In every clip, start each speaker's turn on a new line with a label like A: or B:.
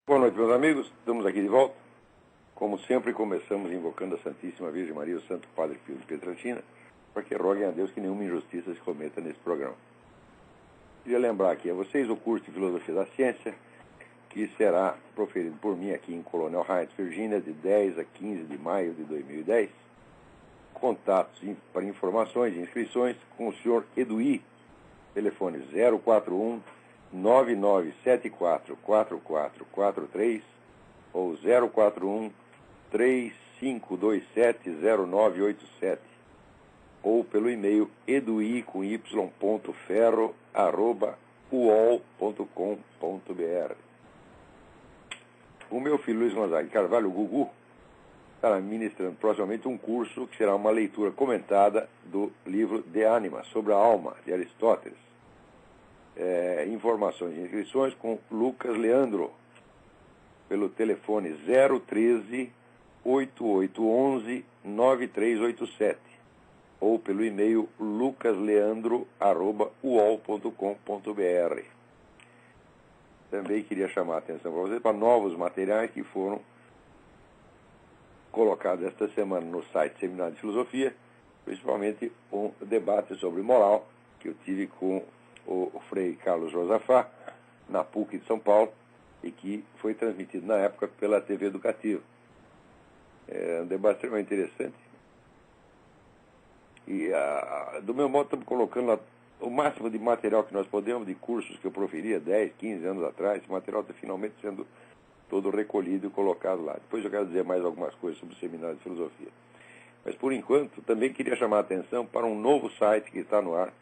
A: Boa noite, meus amigos. Estamos aqui de volta. Como sempre, começamos invocando a Santíssima Virgem Maria e o Santo Padre Pio de Pietrelcina, para que roguem a Deus que nenhuma injustiça se cometa nesse programa. Queria lembrar aqui a vocês o curso de Filosofia da Ciência, que será proferido por mim aqui em Colonial Heights, Virgínia, de 10 a 15 de maio de 2010. Contatos para informações e inscrições com o senhor Eduí, telefone 041 99744443 ou 041 35270987 ou pelo e-mail edui.ferro@uol.com.br. O meu filho Luiz Gonzaga Carvalho, o Gugu, estará ministrando proximamente um curso que será uma leitura comentada do livro De Anima, sobre a alma, de Aristóteles. Informações e inscrições com Lucas Leandro, pelo telefone 013 8811 9387 ou pelo e-mail lucasleandro@uol.com.br. Também queria chamar a atenção para vocês para novos materiais que foram colocados esta semana no site Seminário de Filosofia, principalmente um debate sobre moral que eu tive com o Frei Carlos Josafá, na PUC de São Paulo, e que foi transmitido na época pela TV Educativa. É um debate extremamente interessante. E, do meu modo, estamos colocando lá o máximo de material que nós podemos, de cursos que eu proferia 10, 15 anos atrás. Esse material está finalmente sendo todo recolhido e colocado lá. Depois eu quero dizer mais algumas coisas sobre o Seminário de Filosofia. Mas, por enquanto, também queria chamar a atenção para um novo site que está no ar,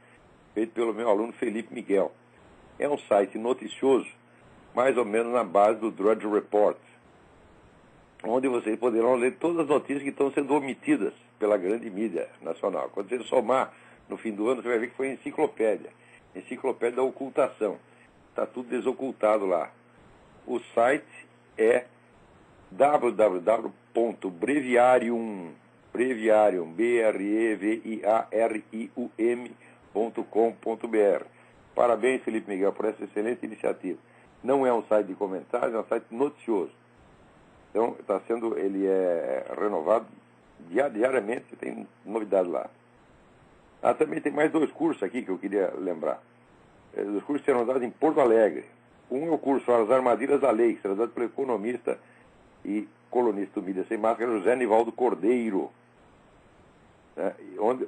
A: feito pelo meu aluno Felipe Miguel. É um site noticioso, mais ou menos na base do Drudge Report, onde vocês poderão ler todas as notícias que estão sendo omitidas pela grande mídia nacional. Quando você somar no fim do ano, você vai ver que foi enciclopédia da ocultação. Está tudo desocultado lá. O site é www.breviarium, breviarium.com.br. Parabéns, Felipe Miguel, por essa excelente iniciativa. Não é um site de comentários, é um site noticioso. Então, ele é renovado diariamente, tem novidade lá. Também tem mais dois cursos aqui que eu queria lembrar. Os cursos serão dados em Porto Alegre. Um é o curso As Armadilhas da Lei, que será dado pelo economista e colunista do Mídia Sem Máscara, José Nivaldo Cordeiro.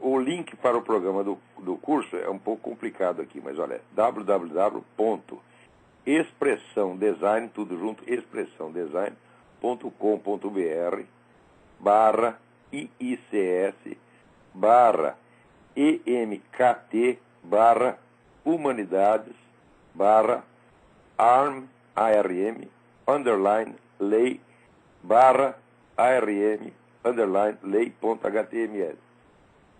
A: O link para o programa do curso é um pouco complicado aqui, mas olha, www.expressãodesign, tudo junto, expressãodesign.com.br/EMKT/UmanidadesARM-lei.html.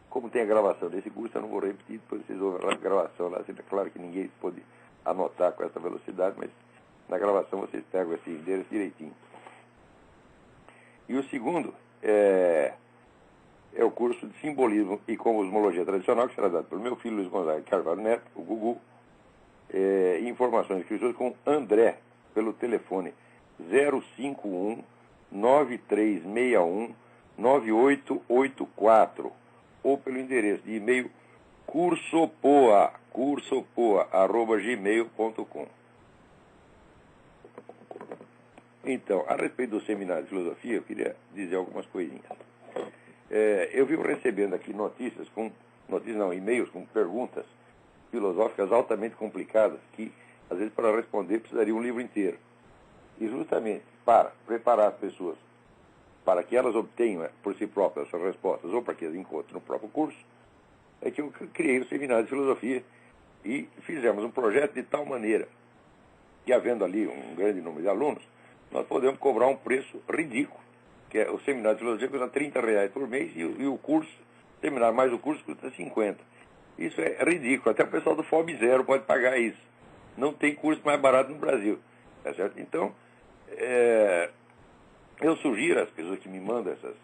A: Como tem a gravação desse curso, eu não vou repetir, depois vocês ouvem a gravação lá. É claro que ninguém pode anotar com essa velocidade, mas na gravação vocês pegam esse endereço direitinho. E o segundo é o curso de Simbolismo e Cosmologia Tradicional, que será dado pelo meu filho Luiz Gonzaga Carvalho Neto, o Gugu. Informações e inscrições com André, pelo telefone 051 9361 9884 ou pelo endereço de e-mail cursopoa@gmail.com. Então, a respeito do Seminário de Filosofia, eu queria dizer algumas coisinhas. Eu vivo recebendo aqui e-mails com perguntas filosóficas altamente complicadas, que, às vezes, para responder, precisaria um livro inteiro. E justamente para preparar as pessoas para que elas obtenham por si próprias essas respostas, ou para que elas encontrem no próprio curso, é que eu criei o Seminário de Filosofia e fizemos um projeto de tal maneira que, havendo ali um grande número de alunos, nós podemos cobrar um preço ridículo, que é o Seminário de Filosofia custa R$30 por mês e o curso, seminário mais o curso, custa 50. Isso é ridículo, até o pessoal do FOB Zero pode pagar isso. Não tem curso mais barato no Brasil, tá certo? Então, eu sugiro às pessoas que me mandam essas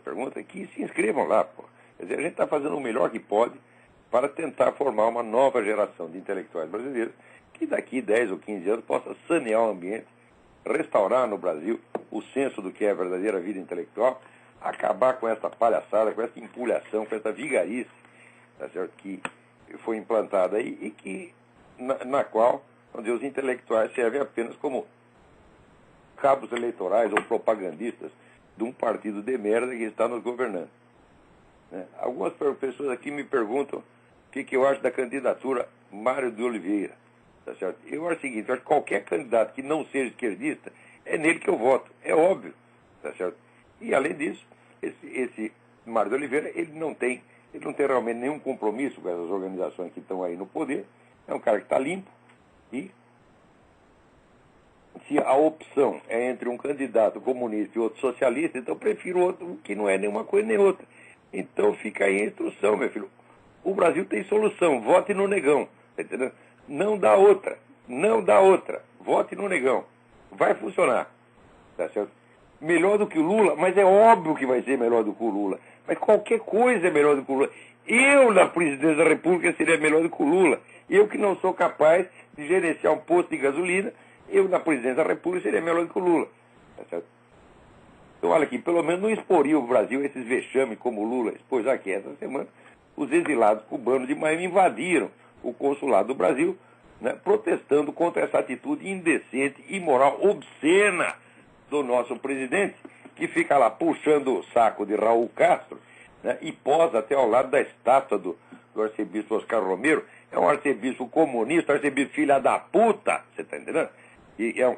A: perguntas que se inscrevam lá, pô. Quer dizer, a gente está fazendo o melhor que pode para tentar formar uma nova geração de intelectuais brasileiros que daqui 10 ou 15 anos possa sanear o ambiente restaurar no Brasil o senso do que é a verdadeira vida intelectual, acabar com essa palhaçada, com essa empulhação, com essa vigarice, tá certo? Que foi implantada aí e que, na qual os intelectuais servem apenas como cabos eleitorais ou propagandistas de um partido de merda que está nos governando. Né? Algumas pessoas aqui me perguntam o que eu acho da candidatura Mário de Oliveira. Tá certo? Eu acho o seguinte, eu acho que qualquer candidato que não seja esquerdista, é nele que eu voto. É óbvio. Tá certo? E, além disso, esse Mário de Oliveira, ele não tem realmente nenhum compromisso com essas organizações que estão aí no poder. É um cara que está limpo. E se a opção é entre um candidato comunista e outro socialista, então eu prefiro outro que não é nenhuma coisa nem outra. Então fica aí a instrução, meu filho. O Brasil tem solução. Vote no negão. Tá entendendo? Não dá outra. Não dá outra. Vote no negão. Vai funcionar. Tá certo? Melhor do que o Lula, mas é óbvio que vai ser melhor do que o Lula. Mas qualquer coisa é melhor do que o Lula. Eu, na presidência da República, seria melhor do que o Lula. Eu que não sou capaz de gerenciar um posto de gasolina, eu, na presidência da República, seria melhor do que o Lula. Tá certo? Então, olha aqui, pelo menos não exporia o Brasil a esses vexames como o Lula expôs aqui essa semana. Os exilados cubanos de Miami invadiram o consulado do Brasil, né, protestando contra essa atitude indecente, imoral, obscena do nosso presidente, que fica lá puxando o saco de Raul Castro, né, e posa até ao lado da estátua do arcebispo Oscar Romero. É um arcebispo comunista, arcebispo filha da puta, você está entendendo? E é um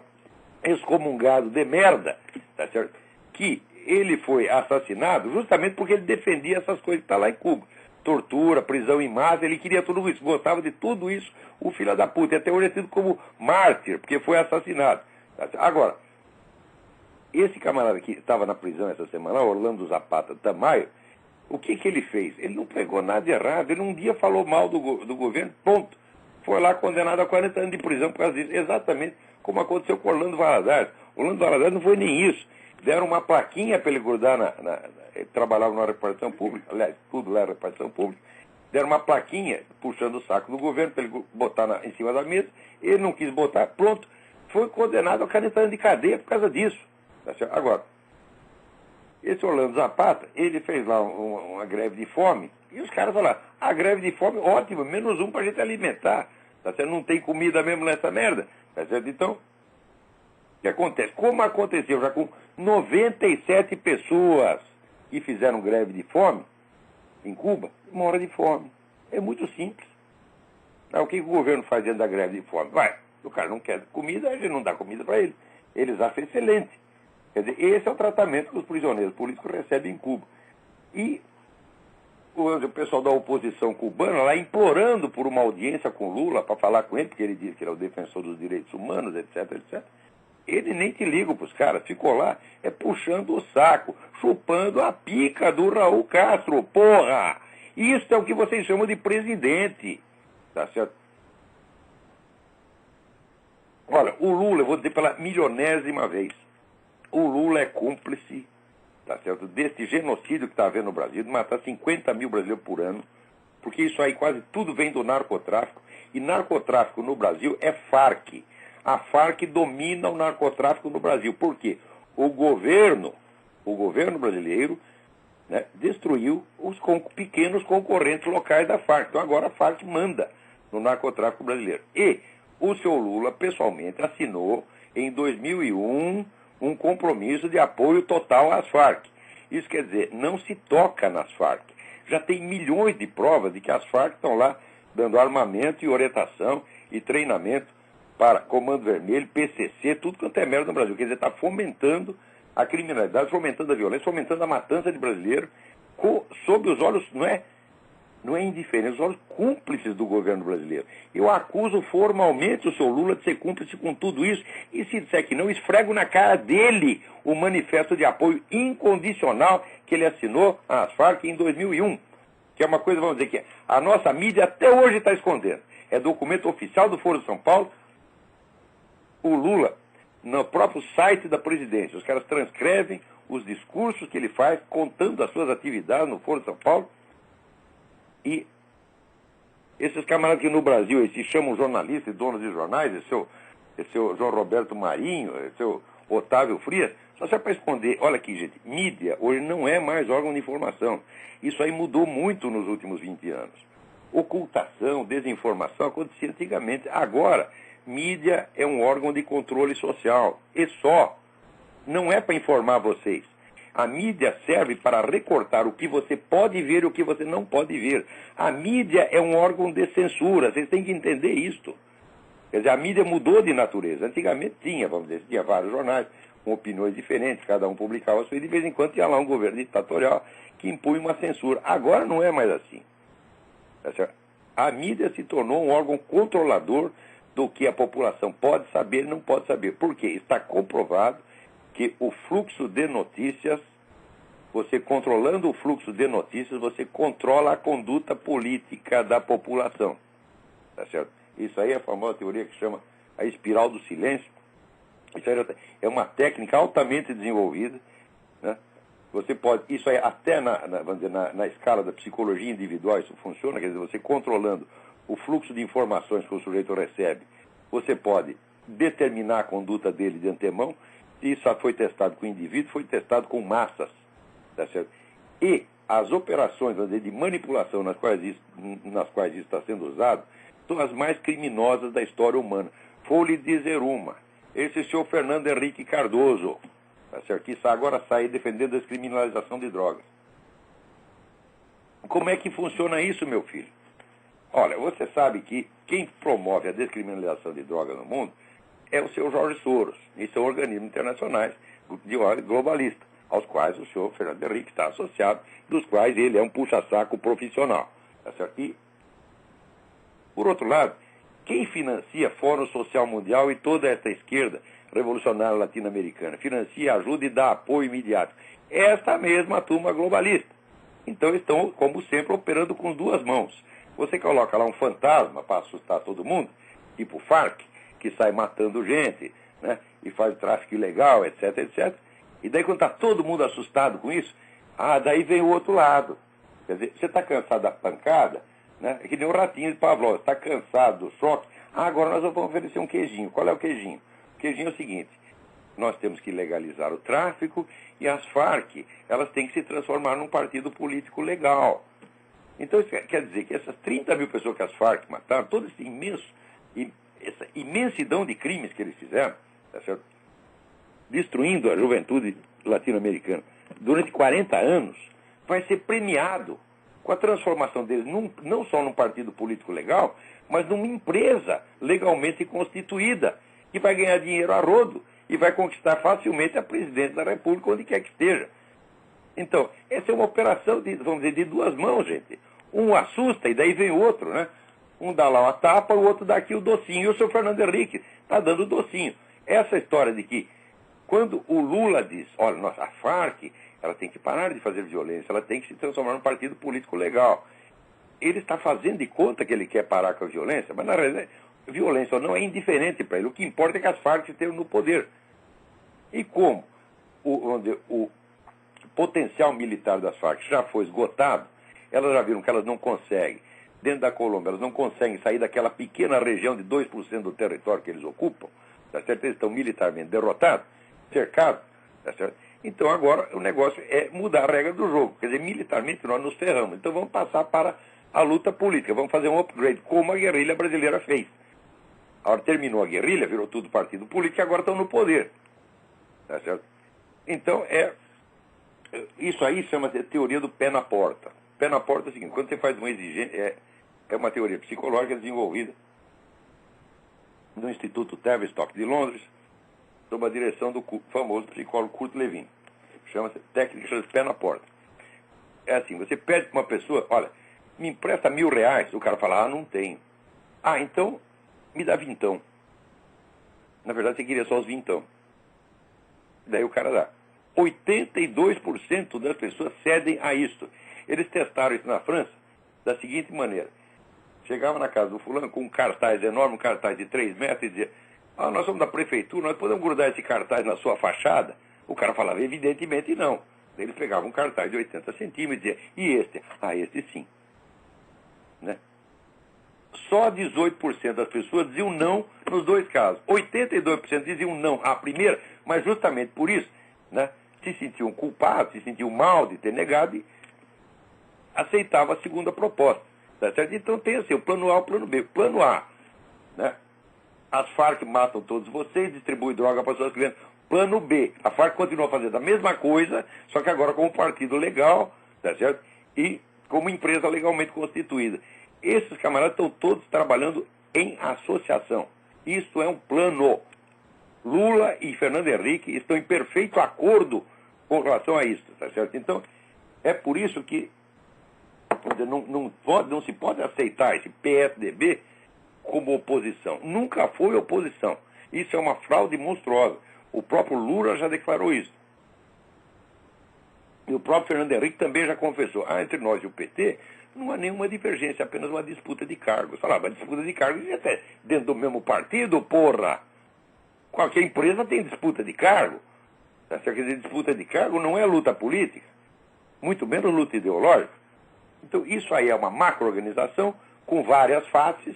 A: excomungado de merda, tá certo? Que ele foi assassinado justamente porque ele defendia essas coisas que estão lá em Cuba. Tortura, prisão em massa, ele queria tudo isso, gostava de tudo isso, o filho da puta. E até hoje é tido como mártir, porque foi assassinado. Agora, esse camarada que estava na prisão essa semana, Orlando Zapata Tamayo, o que ele fez? Ele não pegou nada de errado, ele um dia falou mal do governo, ponto. Foi lá condenado a 40 anos de prisão por causa disso, exatamente como aconteceu com Orlando Valadares. Orlando Valadares não foi nem isso. Deram uma plaquinha para ele grudar ele trabalhava na repartição pública, aliás, tudo lá era repartição pública. Deram uma plaquinha puxando o saco do governo para ele botar em cima da mesa. Ele não quis botar, pronto. Foi condenado a 40 anos de cadeia por causa disso. Tá certo? Agora, esse Orlando Zapata, ele fez lá uma greve de fome, e os caras falaram, a greve de fome, ótimo, menos um para a gente alimentar. Tá certo? Não tem comida mesmo nessa merda. Tá certo? Então, o que acontece? Como aconteceu já com 97 pessoas que fizeram greve de fome em Cuba, mora de fome. É muito simples. O que o governo faz dentro da greve de fome? O cara não quer comida, a gente não dá comida para ele. Eles acham excelente. Quer dizer, esse é o tratamento que os prisioneiros políticos recebem em Cuba. E o pessoal da oposição cubana lá implorando por uma audiência com Lula para falar com ele, porque ele diz que ele é o defensor dos direitos humanos, etc, etc. Ele nem te liga para os caras, ficou lá puxando o saco, chupando a pica do Raul Castro, porra! Isso é o que vocês chamam de presidente, tá certo? Olha, o Lula, eu vou dizer pela milionésima vez, o Lula é cúmplice, tá certo, desse genocídio que está havendo no Brasil, de matar 50 mil brasileiros por ano, porque isso aí quase tudo vem do narcotráfico, e narcotráfico no Brasil é Farc. A Farc domina o narcotráfico no Brasil. Por quê? O governo brasileiro, né, destruiu os pequenos concorrentes locais da Farc. Então agora a Farc manda no narcotráfico brasileiro. E o seu Lula, pessoalmente, assinou em 2001 um compromisso de apoio total às Farc. Isso quer dizer, não se toca nas Farc. Já tem milhões de provas de que as Farc estão lá dando armamento e orientação e treinamento para Comando Vermelho, PCC, tudo quanto é merda no Brasil. Quer dizer, está fomentando a criminalidade, fomentando a violência, fomentando a matança de brasileiros, sob os olhos, não é indiferente, os olhos cúmplices do governo brasileiro. Eu acuso formalmente o seu Lula de ser cúmplice com tudo isso, e se disser que não, esfrego na cara dele o manifesto de apoio incondicional que ele assinou às Farc em 2001, que é uma coisa, vamos dizer, que a nossa mídia até hoje está escondendo. É documento oficial do Foro de São Paulo. O Lula, no próprio site da presidência, os caras transcrevem os discursos que ele faz, contando as suas atividades no Foro de São Paulo. E esses camaradas que no Brasil eles se chamam jornalistas e donos de jornais, esse seu seu João Roberto Marinho, seu Otávio Frias, só serve para esconder. Olha aqui, gente, mídia hoje não é mais órgão de informação. Isso aí mudou muito nos últimos 20 anos. Ocultação, desinformação acontecia antigamente. Agora, mídia é um órgão de controle social. E só. Não é para informar vocês. A mídia serve para recortar o que você pode ver e o que você não pode ver. A mídia é um órgão de censura. Vocês têm que entender isto. Quer dizer, a mídia mudou de natureza. Antigamente tinha, vamos dizer, tinha vários jornais com opiniões diferentes, cada um publicava a sua, e de vez em quando tinha lá um governo ditatorial que impunha uma censura. Agora não é mais assim. A mídia se tornou um órgão controlador do que a população pode saber e não pode saber. Por quê? Está comprovado que o fluxo de notícias, você controlando o fluxo de notícias, você controla a conduta política da população. Tá certo? Isso aí é a famosa teoria que chama a espiral do silêncio. Isso aí é uma técnica altamente desenvolvida, né? Você pode, isso aí até vamos dizer, na escala da psicologia individual isso funciona, quer dizer, você controlando o fluxo de informações que o sujeito recebe, você pode determinar a conduta dele de antemão. Isso foi testado com o indivíduo, foi testado com massas, tá certo? E as operações, vamos dizer, de manipulação nas quais isso está sendo usado são as mais criminosas da história humana. Vou lhe dizer uma. Esse senhor Fernando Henrique Cardoso, tá certo? Que agora sai defendendo a descriminalização de drogas. Como é que funciona isso, meu filho? Olha, você sabe que quem promove a descriminalização de drogas no mundo é o senhor Jorge Soros, e são organismos internacionais de ordem globalista, aos quais o senhor Fernando Henrique está associado, dos quais ele é um puxa-saco profissional. Tá certo? E, por outro lado, quem financia Fórum Social Mundial e toda esta esquerda revolucionária latino-americana? Financia, ajuda e dá apoio imediato. Esta mesma turma globalista. Então estão, como sempre, operando com duas mãos. Você coloca lá um fantasma para assustar todo mundo, tipo Farc, que sai matando gente, né, e faz tráfico ilegal, etc, etc. E daí, quando está todo mundo assustado com isso, daí vem o outro lado. Quer dizer, você está cansado da pancada, né? É que nem o ratinho de Pavlov, está cansado do choque. Agora nós vamos oferecer um queijinho. Qual é o queijinho? O queijinho é o seguinte: nós temos que legalizar o tráfico e as Farc, elas têm que se transformar num partido político legal. Então, isso quer dizer que essas 30 mil pessoas que as Farc mataram, todo essa imensidão de crimes que eles fizeram, tá certo? Destruindo a juventude latino-americana durante 40 anos, vai ser premiado com a transformação deles não só num partido político legal, mas numa empresa legalmente constituída, que vai ganhar dinheiro a rodo e vai conquistar facilmente a presidência da República, onde quer que esteja. Então, essa é uma operação, vamos dizer, de duas mãos, gente. Um assusta e daí vem o outro, né? Um dá lá uma tapa, o outro dá aqui o docinho. E o senhor Fernando Henrique está dando o docinho. Essa história de que, quando o Lula diz, olha, nossa, a Farc, ela tem que parar de fazer violência, ela tem que se transformar num partido político legal. Ele está fazendo de conta que ele quer parar com a violência, mas na realidade, violência ou não é indiferente para ele. O que importa é que as Farc estejam no poder. E como o potencial militar das Farc já foi esgotado, elas já viram que elas não conseguem. Dentro da Colômbia, elas não conseguem sair daquela pequena região de 2% do território que eles ocupam, tá certo? Eles estão militarmente derrotados, cercados, tá certo? Então agora o negócio é mudar a regra do jogo. Quer dizer, militarmente nós nos ferramos. Então vamos passar para a luta política, vamos fazer um upgrade, como a guerrilha brasileira fez. Agora terminou a guerrilha, virou tudo partido político e agora estão no poder. Tá certo? Então isso aí chama-se teoria do pé na porta. Pé na porta é o seguinte: quando você faz uma exigência, é uma teoria psicológica desenvolvida no Instituto Tavistock de Londres, sob a direção do famoso psicólogo Kurt Lewin. Chama-se técnica de pé na porta. É assim, você pede para uma pessoa, olha, me empresta R$1.000, o cara fala, não tenho. Então, me dá vintão. Na verdade, você queria só os vintão. Daí o cara dá. 82% das pessoas cedem a isto. Eles testaram isso na França da seguinte maneira: chegava na casa do fulano com um cartaz enorme, um cartaz de 3 metros, e dizia, nós somos da prefeitura, nós podemos grudar esse cartaz na sua fachada? O cara falava, evidentemente não. Eles pegavam um cartaz de 80 centímetros e diziam, e este? Este sim. Né? só 18% das pessoas diziam não nos dois casos. 82% diziam não à primeira, mas justamente por isso, né, se sentiam culpados, se sentiam mal de ter negado e aceitavam a segunda proposta. Tá certo? Então tem assim, o plano A e o plano B. Plano A, né, as Farc matam todos vocês, distribuem droga para suas crianças. Plano B, a Farc continua fazendo a mesma coisa, só que agora como partido legal, tá certo? E como empresa legalmente constituída. Esses camaradas estão todos trabalhando em associação. Isso é um plano. Lula e Fernando Henrique estão em perfeito acordo com relação a isso, tá certo? Então, é por isso que não se pode aceitar esse PSDB como oposição. Nunca foi oposição. Isso é uma fraude monstruosa. O próprio Lula já declarou isso. E o próprio Fernando Henrique também já confessou. Entre nós e o PT, não há nenhuma divergência, apenas uma disputa de cargos. Falava, disputa de cargos e até dentro do mesmo partido, porra. Qualquer empresa tem disputa de cargo. Quer dizer, disputa de cargo não é luta política, muito menos luta ideológica. Então, isso aí é uma macro-organização com várias faces,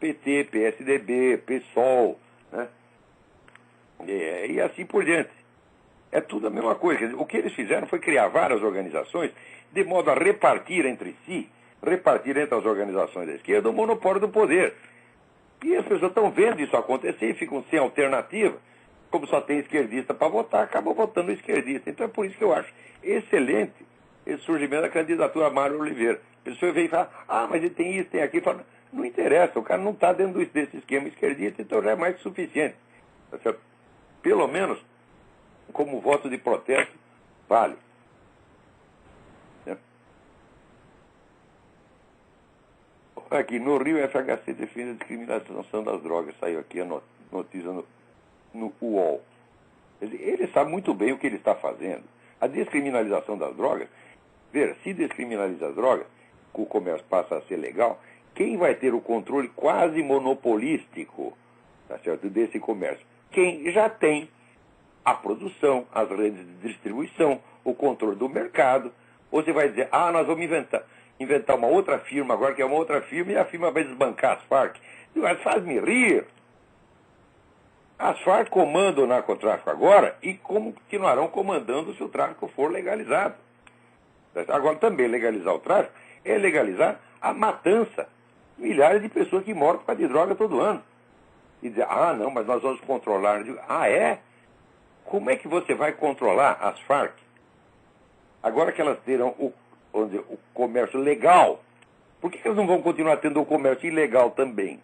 A: PT, PSDB, PSOL, né? E assim por diante. É tudo a mesma coisa. Quer dizer, o que eles fizeram foi criar várias organizações de modo a repartir entre si, repartir entre as organizações da esquerda o monopólio do poder. E as pessoas estão vendo isso acontecer e ficam sem alternativa. Como só tem esquerdista para votar, acabam votando o esquerdista. Então é por isso que eu acho excelente esse surgimento da candidatura Mário Oliveira. A pessoa vem e fala, mas ele tem isso, tem aquilo. Fala, não interessa, o cara não está dentro desse esquema esquerdista, então já é mais que suficiente. Tá certo? Pelo menos, como voto de protesto, vale. Aqui, no Rio, a FHC defende a discriminação das drogas. Saiu aqui a notícia no UOL. Ele sabe muito bem o que ele está fazendo. A descriminalização das drogas, veja, se descriminaliza as drogas, o comércio passa a ser legal, quem vai ter o controle quase monopolístico, tá certo, desse comércio? Quem já tem a produção, as redes de distribuição, o controle do mercado. Ou você vai dizer, nós vamos inventar uma outra firma agora, que é uma outra firma, e a firma vai desbancar as Farc. Mas faz-me rir. As Farc comandam o narcotráfico agora e continuarão comandando se o tráfico for legalizado. Agora, também legalizar o tráfico é legalizar a matança. Milhares de pessoas que morrem por causa de droga todo ano. E dizer, não, mas nós vamos controlar. Eu digo, é? Como é que você vai controlar as Farc? Agora que elas terão o comércio legal, por que elas não vão continuar tendo o comércio ilegal também?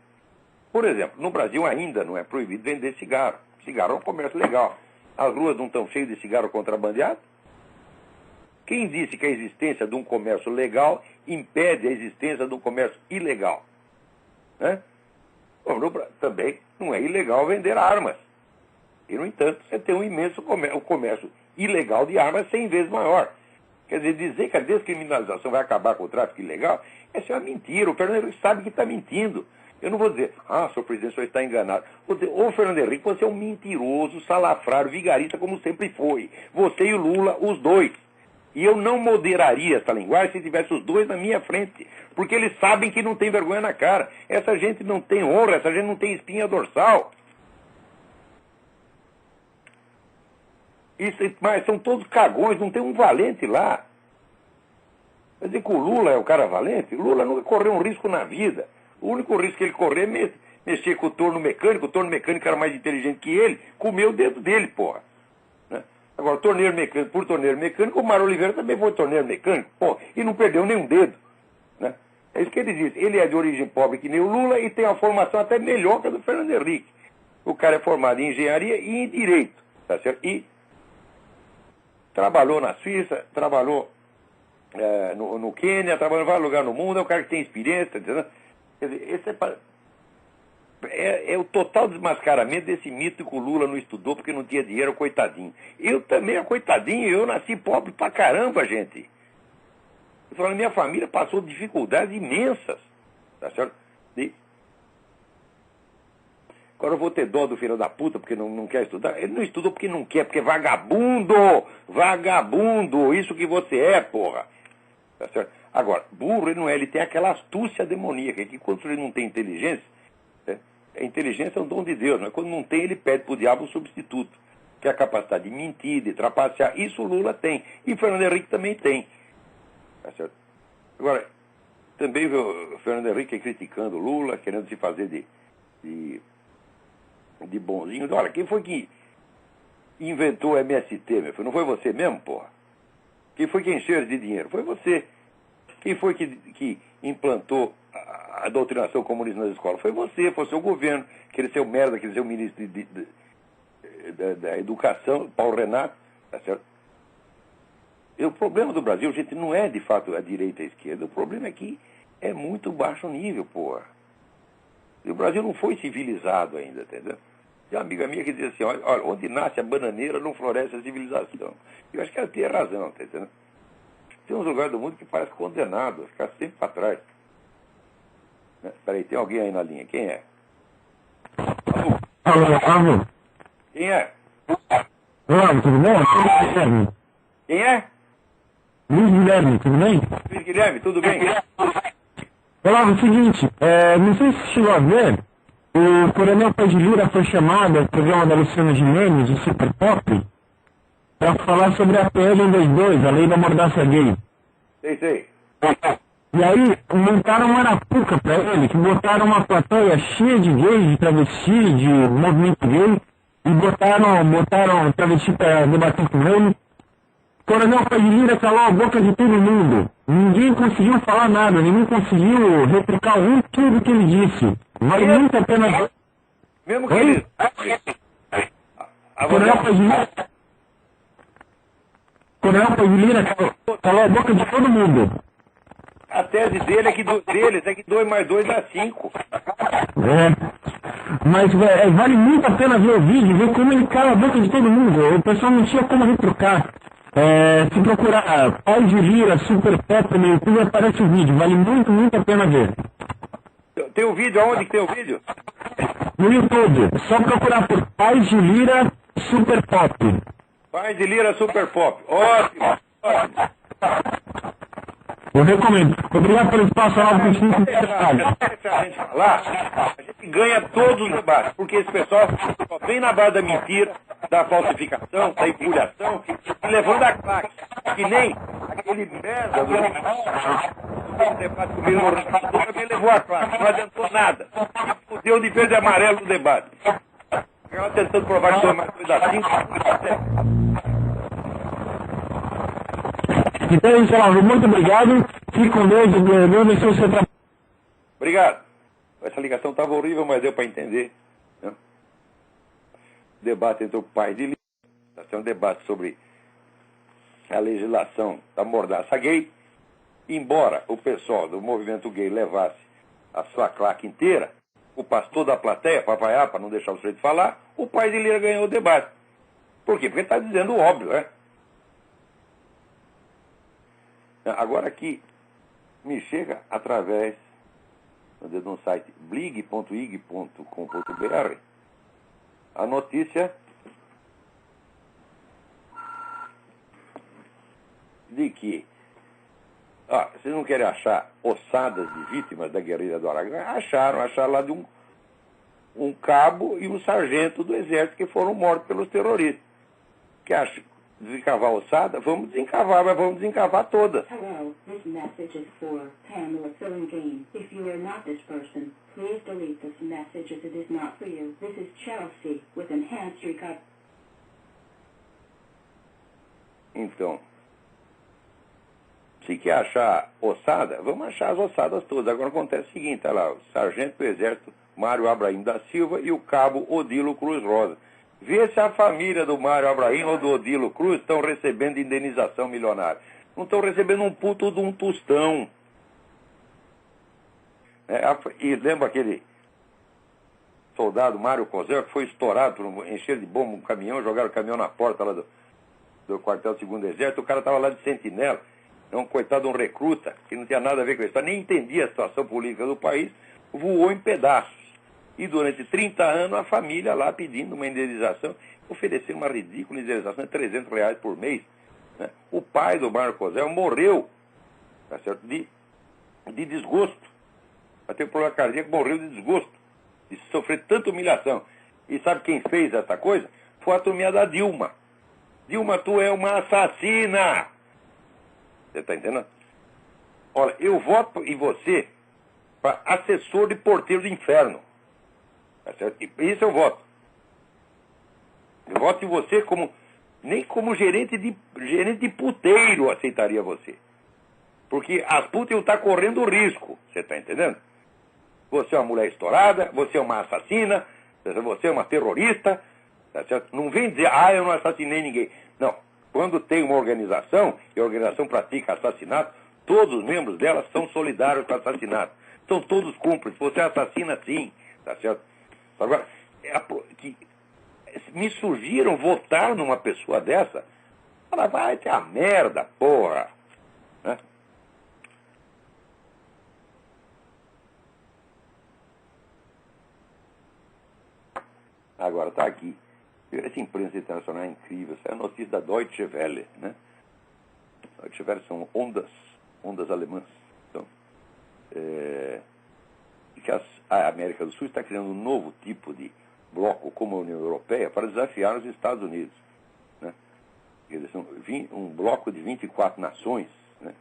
A: Por exemplo, no Brasil ainda não é proibido vender cigarro. Cigarro é um comércio legal. As ruas não estão cheias de cigarro contrabandeado? Quem disse que a existência de um comércio legal impede a existência de um comércio ilegal? Né? Bom, também não é ilegal vender armas. E, no entanto, você tem um imenso comércio ilegal de armas 100 vezes maior. Quer dizer que a descriminalização vai acabar com o tráfico ilegal, essa é uma mentira. O Fernando Henrique sabe que está mentindo. Eu não vou dizer, senhor presidente, o senhor está enganado. Vou dizer, Fernando Henrique, você é um mentiroso, salafrário, vigarista, como sempre foi. Você e o Lula, os dois. E eu não moderaria essa linguagem se tivesse os dois na minha frente. Porque eles sabem que não tem vergonha na cara. Essa gente não tem honra, essa gente não tem espinha dorsal. Mas são todos cagões, não tem um valente lá. Quer dizer que o Lula é o cara valente? O Lula nunca correu um risco na vida. O único risco que ele correu é mexer com o torno mecânico. O torno mecânico era mais inteligente que ele, comeu o dedo dele, porra. Né? Agora, torneiro mecânico, por torneiro mecânico, o Mário Oliveira também foi torneiro mecânico, porra, e não perdeu nenhum dedo. Né? É isso que ele diz. Ele é de origem pobre que nem o Lula e tem uma formação até melhor que a do Fernando Henrique. O cara é formado em engenharia e em direito. Tá certo? E trabalhou na Suíça, trabalhou no Quênia, trabalhou em vários lugares no mundo, é um cara que tem experiência, tá dizendo? Quer dizer, esse é o total desmascaramento desse mito que o Lula não estudou porque não tinha dinheiro, coitadinho. Eu também, coitadinho, eu nasci pobre pra caramba, gente. Eu falo, minha família passou dificuldades imensas, tá certo? Agora eu vou ter dó do filho da puta porque não quer estudar. Ele não estudou porque não quer, porque é vagabundo! Vagabundo! Isso que você é, porra! Tá certo? Agora, burro ele não é, ele tem aquela astúcia demoníaca, que quando ele não tem inteligência, a inteligência é um dom de Deus, mas quando não tem, ele pede para o diabo um substituto, que é a capacidade de mentir, de trapacear. Isso o Lula tem, e o Fernando Henrique também tem. Tá certo? Agora, também o Fernando Henrique criticando o Lula, querendo se fazer de bonzinho. Olha, quem foi que inventou o MST, meu filho? Não foi você mesmo, porra? Quem foi que encheu de dinheiro? Foi você. Quem foi que implantou a doutrinação comunista nas escolas? Foi você, foi o seu governo. Aquele seu merda, aquele seu ministro da Educação, Paulo Renato, tá certo? E o problema do Brasil, gente, não é de fato a direita e a esquerda. O problema é que é muito baixo nível, porra. E o Brasil não foi civilizado ainda, entendeu? Tem uma amiga minha que diz assim, olha, onde nasce a bananeira não floresce a civilização. Eu acho que ela tem razão, tá entendendo? Tem uns lugares do mundo que parece condenado a ficar sempre para trás. Peraí, tem alguém aí na linha. Quem é?
B: Alô?
A: Quem é?
B: Olá, tudo bem? Luiz Guilherme.
A: Quem é?
B: Luiz Guilherme, tudo bem?
A: Luiz Guilherme, tudo bem?
B: Olá, é o seguinte, não sei se chegou a ver, o Coronel Paz de Lira foi chamado ao programa da Luciana Gimenez, o Super Pop, para falar sobre a PL 122, a lei da mordaça gay.
A: Sei.
B: E aí, montaram uma arapuca para ele, que botaram uma plateia cheia de gays, de travesti, de movimento gay, e botaram travesti para debater com ele. Coronel Paz de Lira calou a boca de todo mundo. Ninguém conseguiu falar nada, ninguém conseguiu replicar tudo que ele disse. Vale muito a pena ver.
A: Mesmo que ele...
B: Coronel Paz de Lira calou a boca de todo mundo.
A: A tese dele deles é que 2 mais 2 dá 5.
B: Mas vale muito a pena ver o vídeo, ver como ele cala a boca de todo mundo. O pessoal não tinha como retrucar. Se procurar Paz de Lira, Super Pop no YouTube, aparece o vídeo. Vale muito a pena ver.
A: Tem o vídeo? Aonde que tem o vídeo?
B: No YouTube. Só procurar por Paz de Lira, Super Pop.
A: Paz de Lira, Super Pop. Ótimo.
B: Eu recomendo. Obrigado pelo espaço, Arnaldo Cristina.
A: A gente falar, a gente ganha todos os debates, porque esse pessoal só vem na base da mentira, da falsificação, da empulhação, e levando a claque. Que nem aquele merda do debate comigo no Rio, também levou a claque, não adiantou nada. E fudeu de verde e amarelo no debate. Ela tentando provar que 2 mais 2 dá 5.
B: Então, Geraldo, muito obrigado. Fique com Deus. Deus abençoe o seu trabalho.
A: Obrigado. Essa ligação estava horrível, mas deu para entender. Né? Debate entre o pai de Lira. Está sendo um debate sobre a legislação da mordaça gay. Embora o pessoal do movimento gay levasse a sua claque inteira, o pastor da plateia, para vaiar, para não deixar o sujeito falar, o pai de Lira ganhou o debate. Por quê? Porque ele está dizendo o óbvio, né? Agora aqui, me chega através do site blig.ig.com.br a notícia de que vocês não querem achar ossadas de vítimas da guerrilha do Araguaia? Acharam lá de um cabo e um sargento do exército que foram mortos pelos terroristas. Que acham desencavar a ossada? Vamos desencavar, mas vamos desencavar todas.
C: Hello, this message is for Pamela Fillingham. If you are not this person, please delete this message as it is not for you. This is Chelsea with enhanced recovery.
A: Então, se quer achar ossada, vamos achar as ossadas todas. Agora acontece o seguinte, olha lá, o sargento do exército Mário Abraim da Silva e o cabo Odilo Cruz Rosa. Vê se a família do Mário Abraim ou do Odilo Cruz estão recebendo indenização milionária. Não estão recebendo um puto de um tostão. E lembra aquele soldado Mário Cosel que foi estourado por encher de bomba um caminhão, jogaram o caminhão na porta lá do quartel do 2º Exército, o cara estava lá de sentinela, um coitado de um recruta, que não tinha nada a ver com isso, nem entendia a situação política do país, voou em pedaços. E durante 30 anos a família lá pedindo uma indenização, oferecendo uma ridícula indenização de R$300 por mês. Né? O pai do Mário Cosel morreu tá certo? De desgosto. Ela teve problema cardíaco, morreu de desgosto, de sofrer tanta humilhação. E sabe quem fez essa coisa? Foi a turminha da Dilma. Dilma, tu é uma assassina! Você está entendendo? Olha, eu voto em você para assessor de porteiro do inferno. Tá certo? E isso eu voto. Eu voto em você como... Nem como gerente de puteiro aceitaria você. Porque as putas iam estar correndo risco. Você está entendendo? Você é uma mulher estourada, você é uma assassina, você é uma terrorista. Tá certo? Não vem dizer, eu não assassinei ninguém. Não. Quando tem uma organização, e a organização pratica assassinato, todos os membros dela são solidários com o assassinato. São todos cúmplices. Você assassina sim. Tá certo? Agora, me surgiram votar numa pessoa dessa. Fala, vai ter a merda, porra. Né? Agora, tá aqui. Essa imprensa internacional é incrível. Essa é a notícia da Deutsche Welle, né? Deutsche Welle são ondas alemãs. Então, que a América do Sul está criando um novo tipo de bloco como a União Europeia para desafiar os Estados Unidos. Né? Eles são um bloco de 24 nações, né?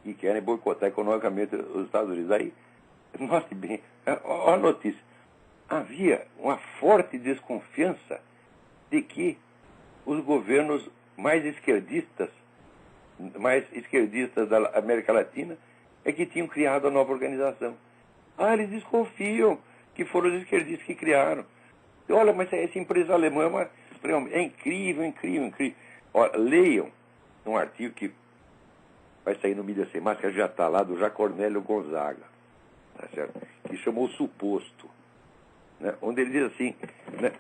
A: E querem boicotar economicamente os Estados Unidos. Aí, note bem, olha a notícia. Havia uma forte desconfiança de que os governos mais esquerdistas da América Latina é que tinham criado a nova organização. Eles desconfiam que foram os esquerdistas que criaram. Olha, mas essa empresa alemã é incrível, incrível, incrível. Olha, leiam um artigo que vai sair no Mídia Sem Máscara, já está lá, do Jacornélio Gonzaga, tá certo? Que chamou Suposto. Né? Onde ele diz assim, né?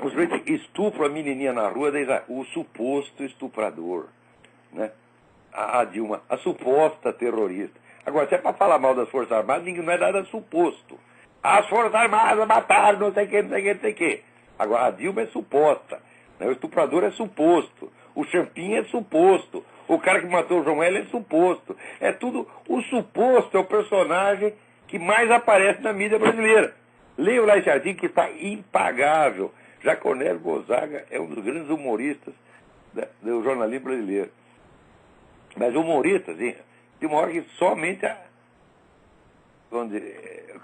A: Os estupram a menininha na rua, o suposto estuprador. Né? A Dilma, a suposta terrorista. Agora, se é para falar mal das Forças Armadas, não é nada suposto. As Forças Armadas mataram, não sei o que, não sei o que, não sei o que. Agora, a Dilma é suposta. Né? O estuprador é suposto. O Champinha é suposto. O cara que matou o João L é suposto. É tudo... O suposto é o personagem que mais aparece na mídia brasileira. Leiam lá esse artigo que está impagável. Jacornélio Gonzaga é um dos grandes humoristas do jornalismo brasileiro. Mas humoristas, de uma hora que somente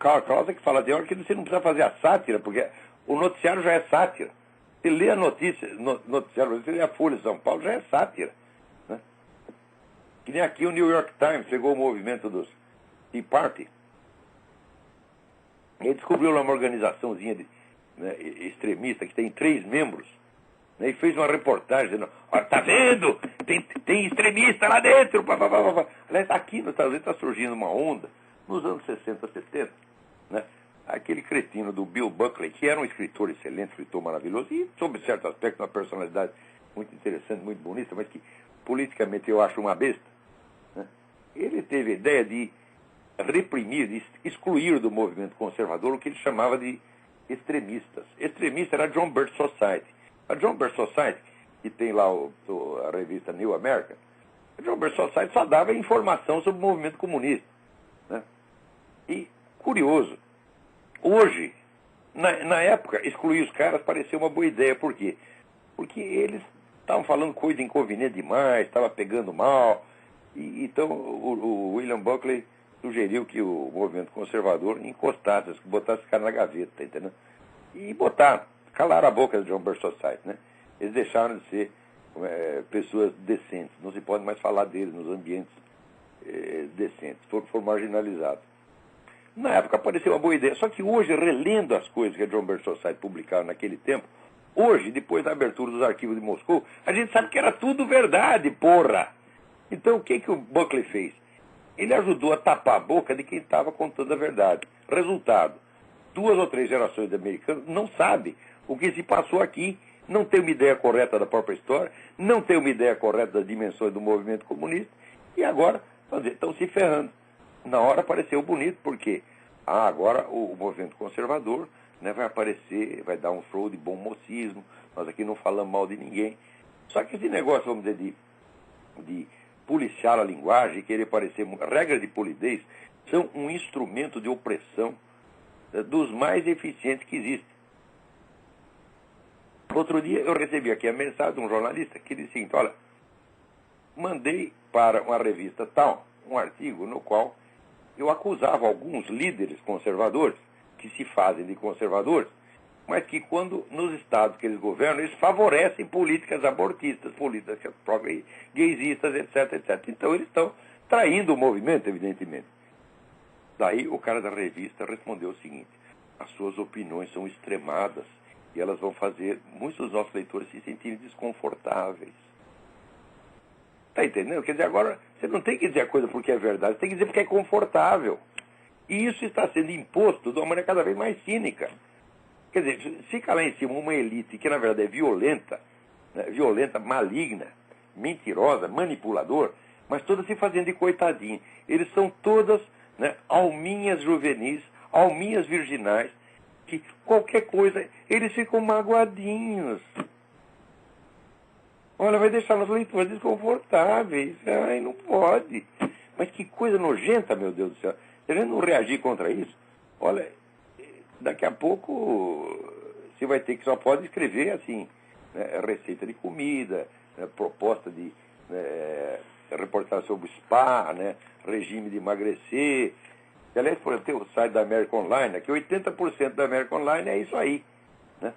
A: Karl Kraus é que fala de hora que você não precisa fazer a sátira, porque o noticiário já é sátira. Você lê a notícia, noticiário, você lê a Folha de São Paulo, já é sátira. Né? Que nem aqui o New York Times pegou o movimento dos Tea Party. Ele descobriu lá uma organizaçãozinha extremista que tem 3 membros, né, e fez uma reportagem dizendo, olha, tá vendo? Tem extremista lá dentro. Aliás, aqui nos Estados Unidos está surgindo uma onda, nos anos 60, 70, né, aquele cretino do Bill Buckley, que era um escritor excelente, escritor maravilhoso, e sob certo aspecto uma personalidade muito interessante, muito bonita, mas que politicamente eu acho uma besta. Né? Ele teve a ideia de reprimir, de excluir do movimento conservador o que ele chamava de extremistas. Extremista era a John Birch Society. A John Birch Society, que tem lá a revista New American, a John Birch Society só dava informação sobre o movimento comunista. Né? E, curioso, hoje, na época, excluir os caras parecia uma boa ideia. Por quê? Porque eles estavam falando coisa inconveniente demais, estava pegando mal. Então, o William Buckley sugeriu que o movimento conservador encostasse, botasse esse cara na gaveta, tá entendendo? E botaram, calaram a boca do John Birch Society, né? Eles deixaram de ser pessoas decentes, não se pode mais falar deles nos ambientes decentes, foram marginalizados. Na época pareceu uma boa ideia, só que hoje, relendo as coisas que a John Birch Society publicava naquele tempo, hoje, depois da abertura dos arquivos de Moscou, a gente sabe que era tudo verdade, porra! Então, o que o Buckley fez? Ele ajudou a tapar a boca de quem estava contando a verdade. Resultado, 2 ou 3 gerações de americanos não sabem o que se passou aqui, não tem uma ideia correta da própria história, não tem uma ideia correta das dimensões do movimento comunista, e agora estão se ferrando. Na hora pareceu bonito, porque agora o movimento conservador, né, vai aparecer, vai dar um show de bom mocismo, nós aqui não falamos mal de ninguém. Só que esse negócio, vamos dizer, de policiar a linguagem, querer parecer... Regras de polidez são um instrumento de opressão dos mais eficientes que existem. Outro dia eu recebi aqui a mensagem de um jornalista que disse o seguinte: olha, mandei para uma revista tal um artigo no qual eu acusava alguns líderes conservadores, que se fazem de conservadores, mas que quando nos estados que eles governam, eles favorecem políticas abortistas, políticas gaysistas, etc, etc. Então eles estão traindo o movimento, evidentemente. Daí o cara da revista respondeu o seguinte: as suas opiniões são extremadas e elas vão fazer muitos dos nossos leitores se sentirem desconfortáveis. Está entendendo? Quer dizer, agora você não tem que dizer a coisa porque é verdade, você tem que dizer porque é confortável. E isso está sendo imposto de uma maneira cada vez mais cínica. Quer dizer, fica lá em cima uma elite que na verdade é violenta, né, violenta, maligna, mentirosa, manipulador, mas todas se fazendo de coitadinho. Eles são todas, né, alminhas juvenis, alminhas virginais, que qualquer coisa, eles ficam magoadinhos. Olha, vai deixar os leitores desconfortáveis. Ai, não pode. Mas que coisa nojenta, meu Deus do céu. Se a gente não reagir contra isso, olha, daqui a pouco você vai ter que só pode escrever assim, né, receita de comida, né, proposta de reportagem sobre spa, né, regime de emagrecer. Aliás, por exemplo, tem o site da American Online, que 80% da American Online é isso aí. Né?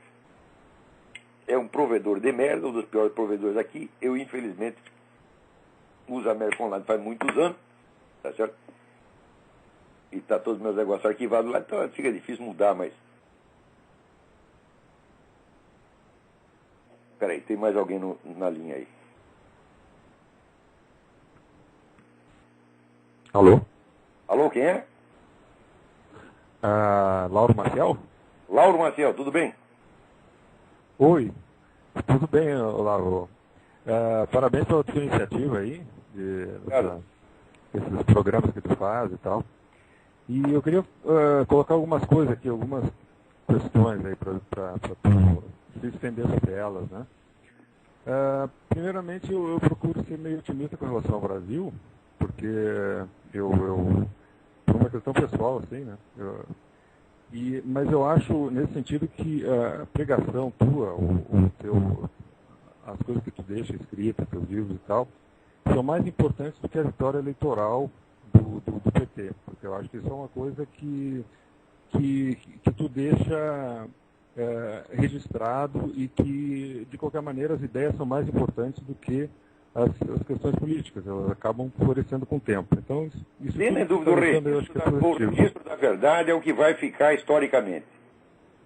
A: É um provedor de merda, um dos piores provedores aqui. Eu, infelizmente, uso a American Online faz muitos anos, tá certo? E tá todos os meus negócios arquivados lá, então fica difícil mudar, mas... Peraí, tem mais alguém na linha aí.
D: Alô?
A: Alô, quem é?
D: Lauro Maciel?
A: Lauro Maciel, tudo bem?
D: Oi, tudo bem, Lauro. Parabéns pela tua iniciativa aí, esses programas que tu faz e tal. E eu queria colocar algumas coisas aqui, algumas questões aí para tu se estender sobre elas, né? Primeiramente, eu procuro ser meio otimista com relação ao Brasil, porque por uma questão pessoal, assim, né? Mas eu acho, nesse sentido, que a pregação tua, as coisas que tu deixa escritas, teus livros e tal, são mais importantes do que a vitória eleitoral do PT. Porque eu acho que isso é uma coisa que tu deixa registrado e que, de qualquer maneira, as ideias são mais importantes do que as questões políticas, elas acabam florescendo com o tempo. Então, isso
A: sem dúvida, o registro da verdade é o que vai ficar historicamente.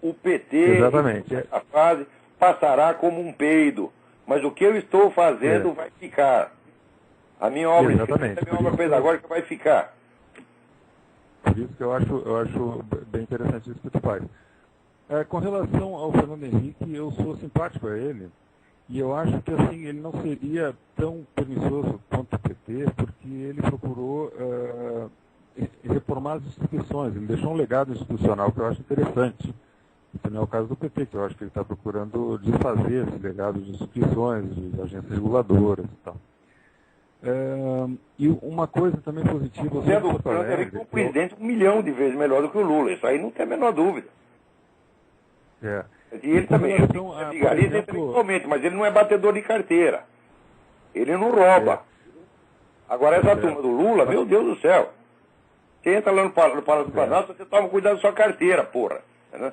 A: O PT,
D: exatamente,
A: essa fase, passará como um peido, mas o que eu estou fazendo vai ficar. A minha obra,
D: exatamente,
A: a minha obra pedagógica vai ficar.
D: Por isso que eu acho bem interessante isso que tu faz. Com relação ao Fernando Henrique, eu sou simpático a ele. E eu acho que assim, ele não seria tão pernicioso quanto o PT, porque ele procurou reformar as instituições. Ele deixou um legado institucional que eu acho interessante. Isso não é o caso do PT, que eu acho que ele está procurando desfazer esse legado de instituições, de agências reguladoras e tal. E uma coisa também positiva...
A: O Fernando Henrique é um presidente 1 milhão de vezes melhor do que o Lula. Isso aí não tem a menor dúvida. E ele também é vigarista intelectualmente, mas ele não é batedor de carteira. Ele não rouba. Agora essa turma do Lula, meu Deus do céu. Você entra lá no Palácio do Planalto, você toma cuidado da sua carteira, porra. Né?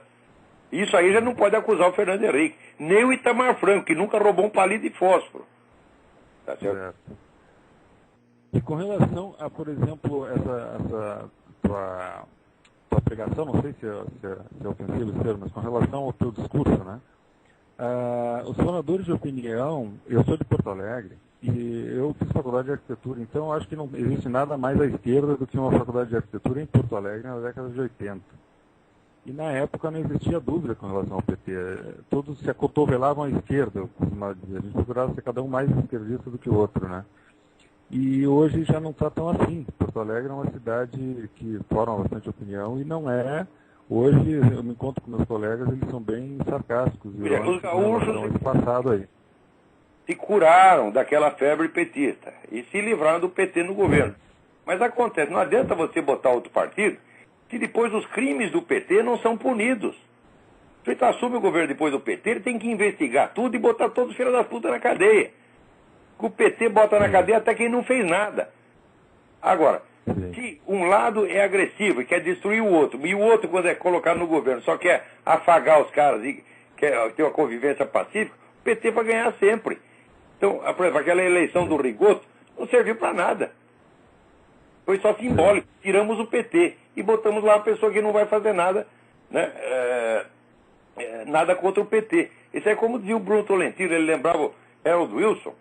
A: Isso aí já não pode acusar o Fernando Henrique. Nem o Itamar Franco, que nunca roubou um palito de fósforo. Tá certo?
D: E com relação a, por exemplo, essa tua pregação, não sei se é ofensivo esse termo, mas com relação ao teu discurso, né? Os formadores de opinião, eu sou de Porto Alegre e eu fiz faculdade de arquitetura, então eu acho que não existe nada mais à esquerda do que uma faculdade de arquitetura em Porto Alegre na década de 80. E na época não existia dúvida com relação ao PT. Todos se acotovelavam à esquerda, eu costumava dizer. A gente procurava ser cada um mais esquerdista do que o outro, né? E hoje já não está tão assim. Porto Alegre é uma cidade que forma bastante opinião e não é. Hoje eu me encontro com meus colegas, eles são bem sarcásticos.
A: Os gaúchos,
D: passado aí.
A: se curaram daquela febre petista e se livraram do PT no governo. Mas acontece, não adianta você botar outro partido se depois os crimes do PT não são punidos. Se ele assume o governo depois do PT, ele tem que investigar tudo e botar todos os filhos da puta na cadeia. O PT bota na cadeia até quem não fez nada. Agora, se um lado é agressivo e quer destruir o outro, e o outro, quando é colocado no governo, só quer afagar os caras e quer ter uma convivência pacífica, o PT vai ganhar sempre. Então, por exemplo, aquela eleição do Rigoto não serviu para nada. Foi só simbólico. Tiramos o PT e botamos lá uma pessoa que não vai fazer nada, né? Nada contra o PT. Isso é como dizia o Bruno Tolentino, ele lembrava o Harold Wilson,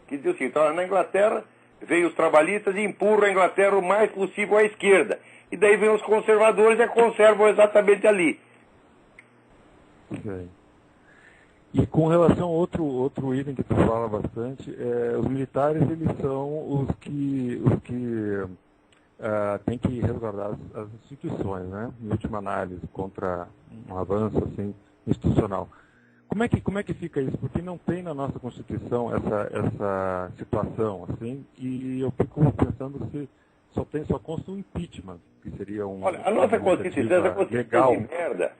A: que dizia o seguinte: na Inglaterra veio os trabalhistas e empurram a Inglaterra o mais possível à esquerda. E daí vem os conservadores e a conservam exatamente ali.
D: Okay. E com relação a outro item que tu fala bastante, os militares, eles são os que têm que resguardar as instituições, né? Em última análise, contra um avanço assim, institucional. Como é que fica isso? Porque não tem na nossa Constituição essa situação, assim, e eu fico pensando se só consta um impeachment, que seria um...
A: Olha, a nossa Constituição é uma Constituição de merda,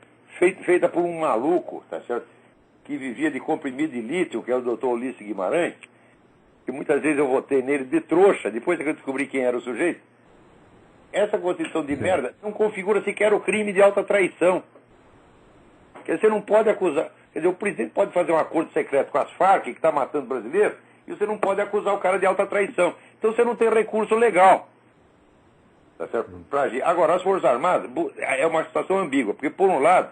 A: feita por um maluco, tá certo? Que vivia de comprimido de lítio, que é o Dr. Ulisses Guimarães, que muitas vezes eu votei nele de trouxa, depois que eu descobri quem era o sujeito. Essa Constituição de merda não configura sequer o crime de alta traição. Quer dizer, você não pode acusar... Quer dizer, o presidente pode fazer um acordo secreto com as Farc, que está matando brasileiros, e você não pode acusar o cara de alta traição. Então você não tem recurso legal. Tá certo? Pra agir. Agora, as Forças Armadas é uma situação ambígua, porque, por um lado,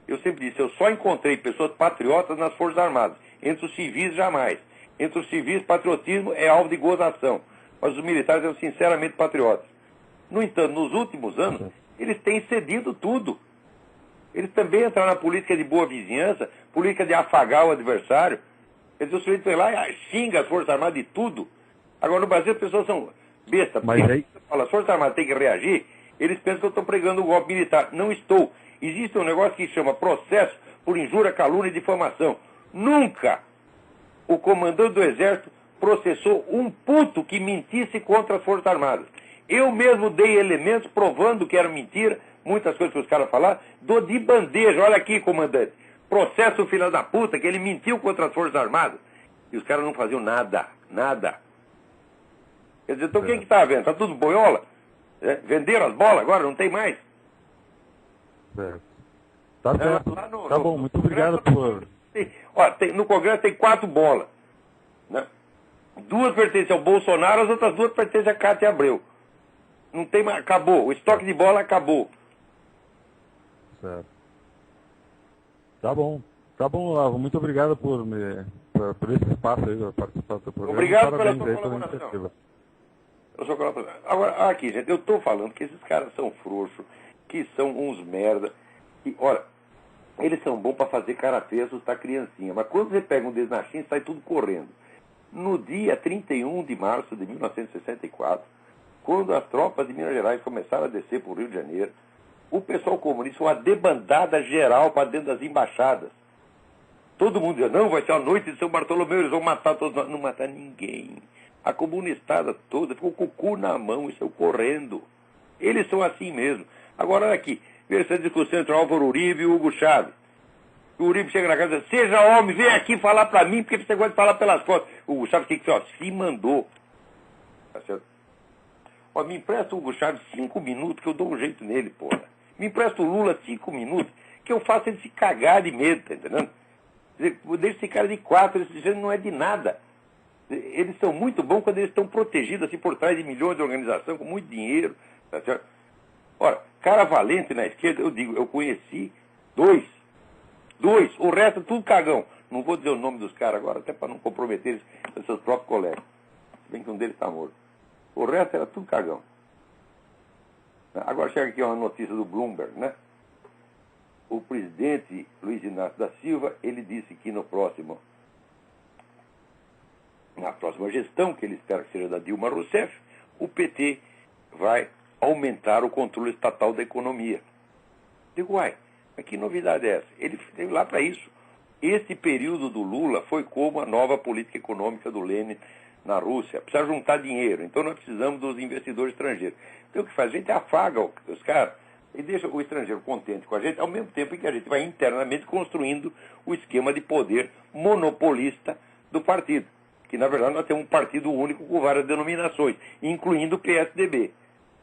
A: eu sempre disse, eu só encontrei pessoas patriotas nas Forças Armadas. Entre os civis, jamais. Entre os civis, patriotismo é alvo de gozação. Mas os militares são sinceramente patriotas. No entanto, nos últimos anos, eles têm cedido tudo. Eles também entraram na política de boa vizinhança, política de afagar o adversário. Quer dizer, o sujeito vai lá e xinga as Forças Armadas de tudo. Agora, no Brasil, as pessoas são bestas.
D: Mas aí...
A: Fala, as Forças Armadas têm que reagir, eles pensam que eu estou pregando um golpe militar. Não estou. Existe um negócio que chama processo por injúria, calúnia e difamação. Nunca o comandante do Exército processou um puto que mentisse contra as Forças Armadas. Eu mesmo dei elementos provando que era mentira, muitas coisas que os caras falaram, dou de bandeja. Olha aqui, comandante, processo o filho da puta que ele mentiu contra as Forças Armadas. E os caras não faziam nada, nada. Quer dizer, então quem que está vendo? Está tudo boiola? Venderam as bolas agora, não tem mais.
D: Certo. Tá certo. Tá bom, muito obrigado por...
A: No Congresso tem 4 bolas. Né? 2 pertencem ao Bolsonaro, as outras 2 pertencem a Cátia Abreu. Não tem mais, acabou. O estoque de bola acabou.
D: Certo. Tá bom, Olavo. Muito obrigado por esse espaço aí, para participar do seu programa.
A: Obrigado pela sua colaboração. Agora, aqui, gente, eu estou falando que esses caras são frouxos, que são uns merda. Que, olha, eles são bons para fazer cara feia, assustar criancinha. Mas quando você pega um deles na China, sai tudo correndo. No dia 31 de março de 1964, quando as tropas de Minas Gerais começaram a descer para o Rio de Janeiro, o pessoal comunista, uma debandada geral para dentro das embaixadas. Todo mundo dizia, não, vai ser a noite de São Bartolomeu, eles vão matar todos. Não matar ninguém. A comunistada toda ficou com o cu na mão e saiu correndo. Eles são assim mesmo. Agora, olha aqui, veja essa discussão entre o Álvaro Uribe e o Hugo Chávez. O Uribe chega na casa e diz, seja homem, vem aqui falar para mim, porque você gosta de falar pelas costas. O Hugo Chávez tem que ser, se mandou. Tá certo? Ó, me empresta o Hugo Chávez 5 minutos que eu dou um jeito nele, porra. Me empresta o Lula 5 minutos que eu faço ele se cagar de medo, tá entendendo? Deixa esse cara de 4, esse gente não é de nada. Eles são muito bons quando eles estão protegidos assim por trás de milhões de organização, com muito dinheiro, tá certo? Ora, cara valente na esquerda, eu digo, eu conheci 2, o resto é tudo cagão. Não vou dizer o nome dos caras agora, até para não comprometer eles, os seus próprios colegas. Se bem que um deles está morto. O resto era tudo cagão. Agora chega aqui uma notícia do Bloomberg, né? O presidente Luiz Inácio da Silva, ele disse que na próxima gestão, que ele espera que seja da Dilma Rousseff, o PT vai aumentar o controle estatal da economia. Digo, uai, mas que novidade é essa? Ele veio lá para isso. Este período do Lula foi como a nova política econômica do Lenin na Rússia. Precisa juntar dinheiro, então nós precisamos dos investidores estrangeiros. Então o que faz? A gente afaga os caras e deixa o estrangeiro contente com a gente, ao mesmo tempo em que a gente vai internamente construindo o esquema de poder monopolista do partido. Que, na verdade, nós temos um partido único com várias denominações, incluindo o PSDB.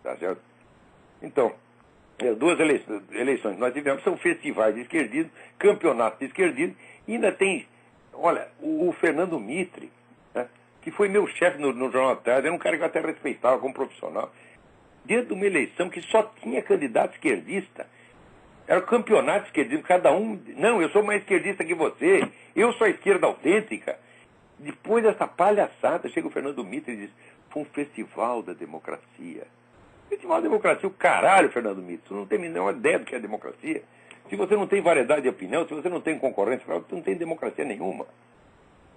A: Tá certo? Então, duas eleições que nós tivemos são festivais de esquerdismo, campeonatos de esquerdismo, e ainda tem, olha, o Fernando Mitre, né, que foi meu chefe no Jornal da Tarde, era um cara que eu até respeitava como profissional, dentro de uma eleição que só tinha candidato esquerdista, era o campeonato esquerdismo, cada um, não, eu sou mais esquerdista que você, eu sou a esquerda autêntica. Depois dessa palhaçada, chega o Fernando Mitre e diz, foi um festival da democracia. Festival da democracia, o caralho, Fernando Mitre, você não tem a menor ideia do que é democracia. Se você não tem variedade de opinião, se você não tem concorrência, você não tem democracia nenhuma.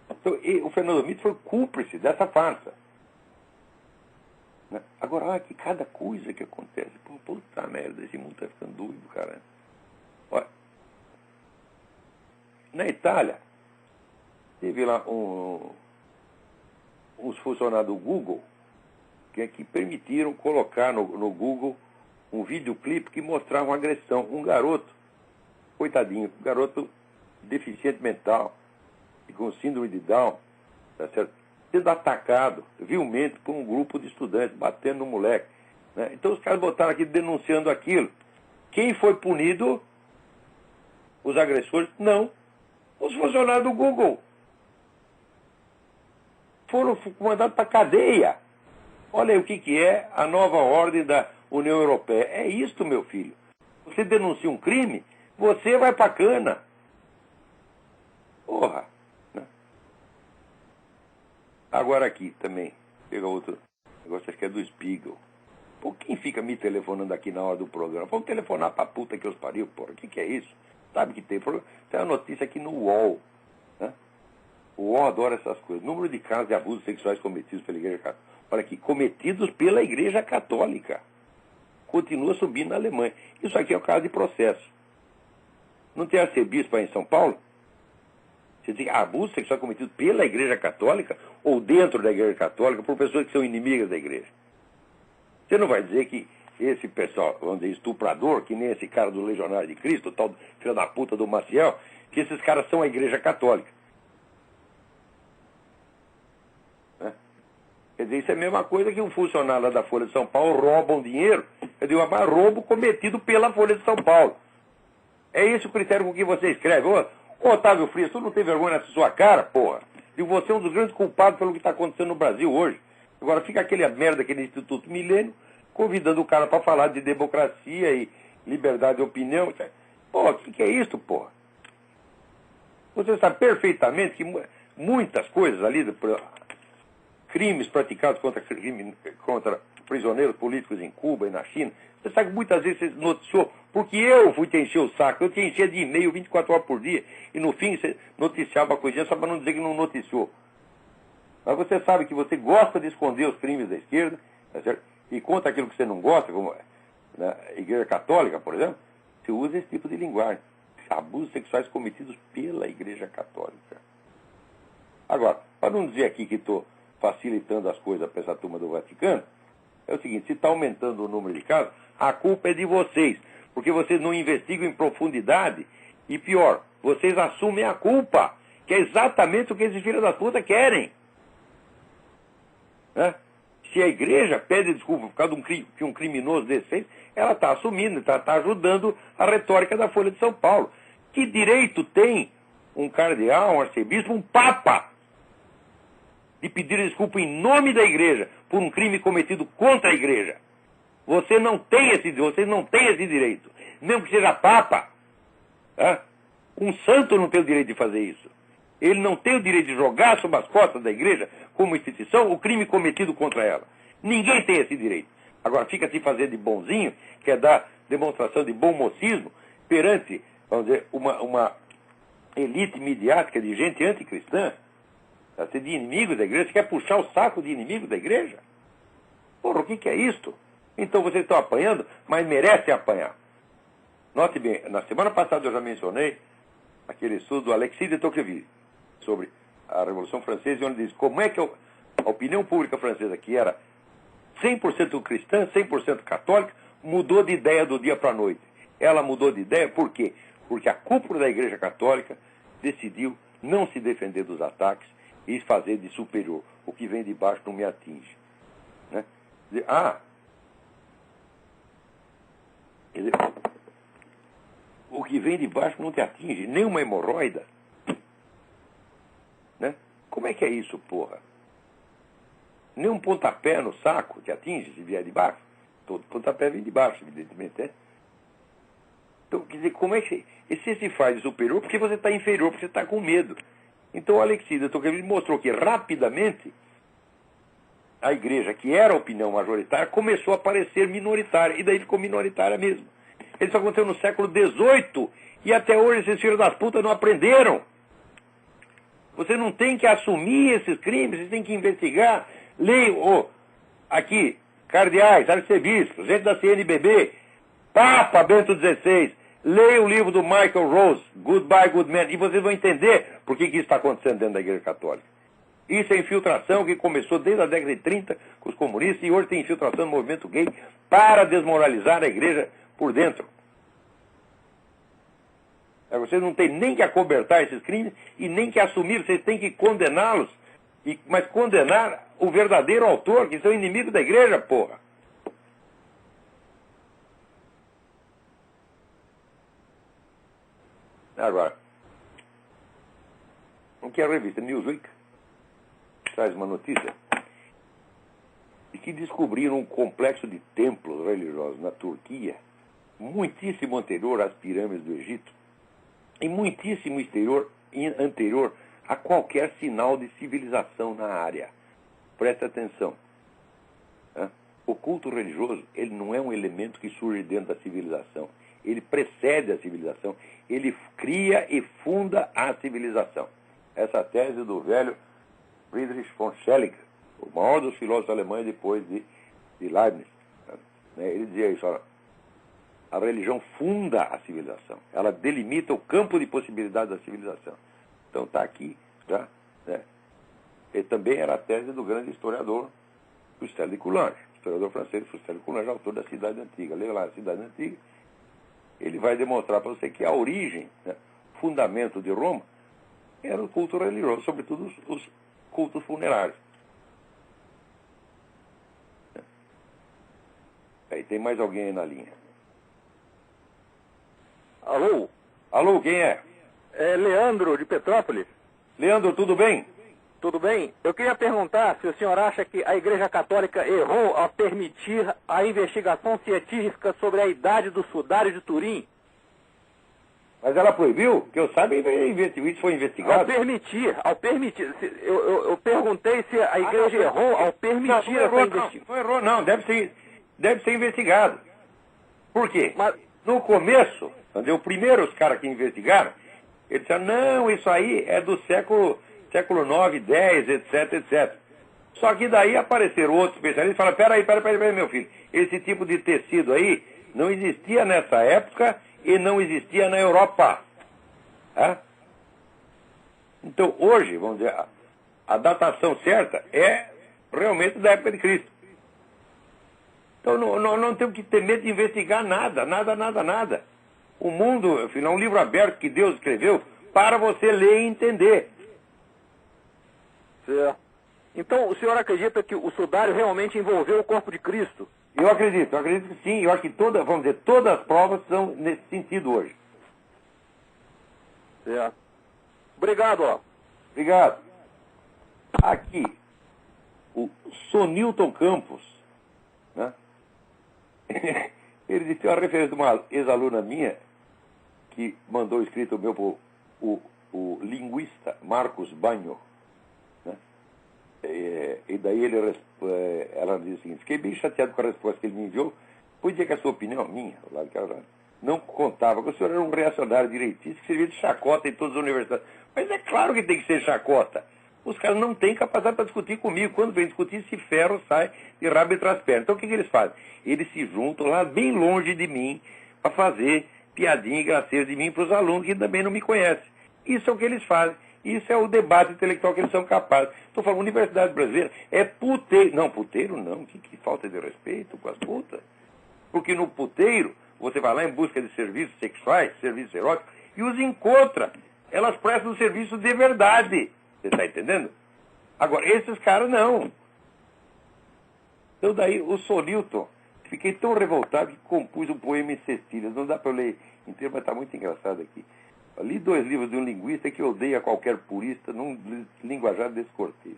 A: Então, o Fernando Mitre foi cúmplice dessa farsa. Agora, olha que cada coisa que acontece. Pô, puta merda, esse mundo tá ficando doido, cara. Olha, na Itália, teve lá uns funcionários do Google que permitiram colocar no Google um videoclipe que mostrava uma agressão. Um garoto, coitadinho, um garoto deficiente mental, e com síndrome de Down, tá certo? Sendo atacado vilmente por um grupo de estudantes, batendo no moleque. Né? Então os caras botaram aqui denunciando aquilo. Quem foi punido? Os agressores? Não. Os funcionários do Google. Foram mandados para a cadeia. Olha aí o que é a nova ordem da União Europeia. É isto, meu filho. Você denuncia um crime, você vai para a cana. Porra. Né? Agora aqui também. Pega outro negócio, acho que é do Spiegel. Pô, quem fica me telefonando aqui na hora do programa? Vamos telefonar pra puta que os pariu, porra. O que é isso? Sabe que tem problema? Tem uma notícia aqui no UOL. Né? O UOL adora essas coisas. Número de casos de abusos sexuais cometidos pela Igreja Católica. Olha aqui, cometidos pela Igreja Católica. Continua subindo na Alemanha. Isso aqui é o caso de processo. Não tem arcebispo aí em São Paulo? Você diz abuso sexual cometido pela Igreja Católica ou dentro da Igreja Católica por pessoas que são inimigas da Igreja. Você não vai dizer que esse pessoal, vamos dizer, estuprador, que nem esse cara do Legionário de Cristo, o tal filho da puta do Maciel, que esses caras são a Igreja Católica. Né? Quer dizer, isso é a mesma coisa que um funcionário lá da Folha de São Paulo rouba um dinheiro. Quer dizer, mas roubo cometido pela Folha de São Paulo. É esse o critério com que você escreve. Ô, Otávio Frias, tu não tem vergonha nessa sua cara, porra? E você é um dos grandes culpados pelo que está acontecendo no Brasil hoje. Agora fica aquele merda, aquele Instituto Milênio, convidando o cara para falar de democracia e liberdade de opinião. Pô, o que é isso, porra? Você sabe perfeitamente que muitas coisas ali, crimes praticados contra prisioneiros políticos em Cuba e na China, você sabe que muitas vezes você noticiou, porque eu fui te encher o saco, eu te enchia de e-mail 24 horas por dia, e no fim você noticiava a coisinha só para não dizer que não noticiou. Mas você sabe que você gosta de esconder os crimes da esquerda, tá certo? E contra aquilo que você não gosta, como na Igreja Católica, por exemplo, você usa esse tipo de linguagem. Abusos sexuais cometidos pela Igreja Católica. Agora, para não dizer aqui que estou facilitando as coisas para essa turma do Vaticano, é o seguinte, se está aumentando o número de casos, a culpa é de vocês, porque vocês não investigam em profundidade, e pior, vocês assumem a culpa, que é exatamente o que esses filhos da puta querem. Né? Se a igreja pede desculpa por causa de um criminoso desse fez, ela está assumindo, está ajudando a retórica da Folha de São Paulo. Que direito tem um cardeal, um arcebispo, um papa de pedir desculpa em nome da igreja por um crime cometido contra a igreja? Você não tem esse direito, mesmo que seja papa. Tá? Um santo não tem o direito de fazer isso. Ele não tem o direito de jogar sobre as costas da igreja, como instituição, o crime cometido contra ela. Ninguém tem esse direito. Agora fica se fazendo de bonzinho, quer dar demonstração de bom mocismo perante, vamos dizer, uma elite midiática de gente anticristã, de inimigos da igreja. Você quer puxar o saco de inimigos da igreja? Porra, o que é isto? Então vocês estão apanhando, mas merecem apanhar. Note bem, na semana passada eu já mencionei aquele estudo do Alexis de Tocqueville sobre a Revolução Francesa, onde diz como é que a opinião pública francesa, que era 100% cristã, 100% católica, mudou de ideia do dia para a noite. Ela mudou de ideia por quê? Porque a cúpula da Igreja Católica decidiu não se defender dos ataques e fazer de superior. O que vem de baixo não me atinge. Né? Quer dizer, o que vem de baixo não te atinge, nem uma hemorroida. Né? Como é que é isso, porra? Nem um pontapé no saco te atinge se vier de baixo. Todo pontapé vem de baixo, evidentemente, né? Então, quer dizer, como é que você se faz de superior porque você está inferior, porque você está com medo. Então, o Alexis de Tocqueville mostrou que, rapidamente, a igreja, que era a opinião majoritária, começou a parecer minoritária, e daí ficou minoritária mesmo. Isso aconteceu no século XVIII, e até hoje esses filhos das putas não aprenderam. Você não tem que assumir esses crimes, você tem que investigar. Leia, aqui, cardeais, arcebispos, gente da CNBB, Papa Bento XVI, leia o livro do Michael Rose, Goodbye, Good Man, e vocês vão entender por que isso está acontecendo dentro da Igreja Católica. Isso é infiltração que começou desde a década de 30 com os comunistas e hoje tem infiltração no movimento gay para desmoralizar a Igreja por dentro. Vocês não têm nem que acobertar esses crimes e nem que assumir, vocês têm que condená-los, mas condenar o verdadeiro autor, que são inimigos da Igreja, porra. Agora, o que a revista Newsweek traz uma notícia de que descobriram um complexo de templos religiosos na Turquia, muitíssimo anterior às pirâmides do Egito, e muitíssimo anterior a qualquer sinal de civilização na área. Preste atenção. O culto religioso, ele não é um elemento que surge dentro da civilização. Ele precede a civilização. Ele cria e funda a civilização. Essa tese do velho Friedrich von Schelling, o maior dos filósofos alemães depois de Leibniz. Ele dizia isso, olha, a religião funda a civilização. Ela delimita o campo de possibilidades da civilização. Então está aqui já. Né? Ele também era a tese do grande historiador Fustel de Coulanges, historiador francês Fustel de Coulanges, autor da Cidade Antiga. Leia lá a Cidade Antiga. Ele vai demonstrar para você que a origem, né, fundamento de Roma, era o culto religioso, sobretudo os cultos funerários. Aí tem mais alguém aí na linha.
E: Alô?
A: Alô, quem é?
E: É Leandro, de Petrópolis.
A: Leandro, tudo bem?
E: Tudo bem? Eu queria perguntar se o senhor acha que a Igreja Católica errou ao permitir a investigação científica sobre a idade do sudário de Turim.
A: Mas ela proibiu? Que eu saiba, isso foi investigado.
E: Ao permitir. Eu perguntei se a Igreja errou ao permitir essa investigação.
A: Não errou, não. Deve ser investigado. Por quê?
E: Mas...
A: No começo, os primeiros caras que investigaram, eles disseram, não, isso aí é do século 9, 10, etc, etc. Só que daí apareceram outros especialistas e falaram, peraí, meu filho, esse tipo de tecido aí não existia nessa época e não existia na Europa. Então, hoje, vamos dizer, a datação certa é realmente da época de Cristo. Então, não temos que ter medo de investigar nada. O mundo, afinal, é um livro aberto que Deus escreveu para você ler e entender.
E: Certo. Então, o senhor acredita que o sudário realmente envolveu o corpo de Cristo?
A: Eu acredito que sim. Eu acho que todas as provas são nesse sentido hoje.
E: Certo. Obrigado, ó.
A: Obrigado. Aqui, o Sonilton Campos, né? Ele disse uma referência de uma ex-aluna minha que mandou escrito meu para o linguista Marcos Banho, né? E daí ela disse o seguinte: fiquei bem chateado com a resposta que ele me enviou, pois dizer que a sua opinião, minha, não contava que o senhor era um reacionário direitista que servia de chacota em todas as universidades. Mas é claro que tem que ser chacota. Os caras não têm capacidade para discutir comigo. Quando vem discutir, esse ferro sai de rabo entre as pernas. Então o que eles fazem? Eles se juntam lá bem longe de mim para fazer piadinha e graceira de mim para os alunos que também não me conhecem. Isso é o que eles fazem. Isso é o debate intelectual que eles são capazes. Estou falando, universidade brasileira é puteiro. Não, puteiro não. Que falta de respeito com as putas. Porque no puteiro, você vai lá em busca de serviços sexuais, serviços eróticos, e os encontra. Elas prestam serviço de verdade. Você está entendendo? Agora, esses caras não. Então daí, o Sonilton, fiquei tão revoltado que compus um poema em cestilhas. Não dá para eu ler inteiro, mas está muito engraçado aqui. Eu li 2 livros de um linguista que odeia qualquer purista num linguajar descortês.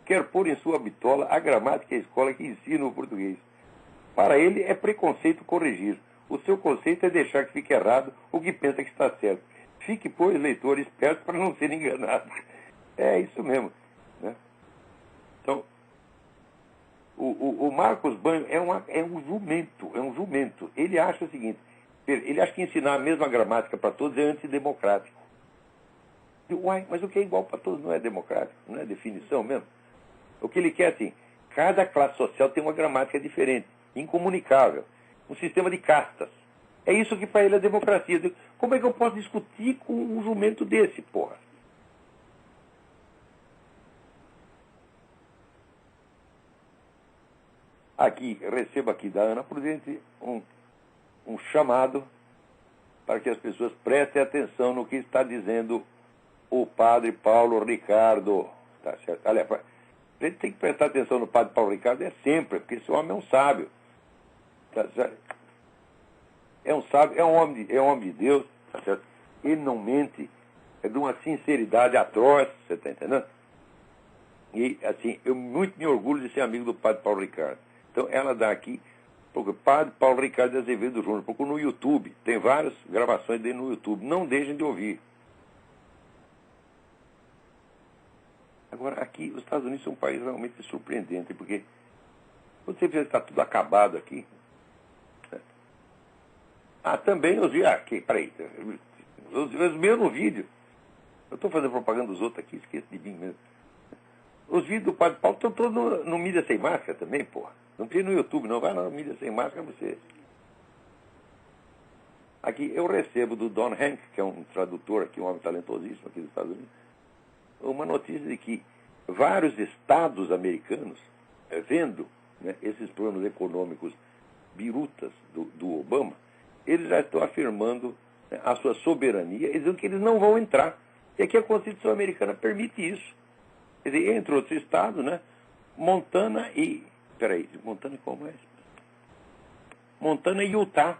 A: Quer pôr em sua bitola a gramática e a escola que ensina o português. Para ele é preconceito corrigir. O seu conceito é deixar que fique errado o que pensa que está certo. Fique, pois, leitor esperto para não ser enganado. É isso mesmo. Né? Então, o Marcos Banho é um jumento. Ele acha o seguinte, ele acha que ensinar a mesma gramática para todos é antidemocrático. Uai, mas o que é igual para todos não é democrático, não é definição mesmo? O que ele quer, assim, cada classe social tem uma gramática diferente, incomunicável, um sistema de castas. É isso que para ele é democracia. Como é que eu posso discutir com um jumento desse, porra? Aqui, recebo aqui da Ana Prudente um chamado para que as pessoas prestem atenção no que está dizendo o padre Paulo Ricardo. Tá certo? Aliás, a gente tem que prestar atenção no padre Paulo Ricardo sempre, porque esse homem é um sábio. Tá certo? É um sábio, é um homem de Deus, tá certo? Ele não mente, é de uma sinceridade atroz, você está entendendo? E, assim, eu muito me orgulho de ser amigo do padre Paulo Ricardo. Então, ela dá aqui, porque padre Paulo Ricardo de Azevedo Júnior, porque no YouTube, tem várias gravações dele no YouTube, não deixem de ouvir. Agora, aqui, os Estados Unidos são um país realmente surpreendente, porque você vê que está tudo acabado aqui. Também os vídeos. Peraí. Os meus no vídeo. Eu estou fazendo propaganda dos outros aqui, esqueço de mim mesmo. Os vídeos do padre Paulo estão todos no Mídia Sem Máscara também, porra. Não precisa ir no YouTube, não. Vai lá no Mídia Sem Máscara, você. Aqui eu recebo do Don Hank, que é um tradutor aqui, um homem talentosíssimo aqui dos Estados Unidos, uma notícia de que vários estados americanos, vendo, né, esses planos econômicos birutas do Obama, eles já estão afirmando, né, a sua soberania, e dizendo que eles não vão entrar. E aqui a Constituição americana permite isso. Quer dizer, entre outros estados, né, Montana e Utah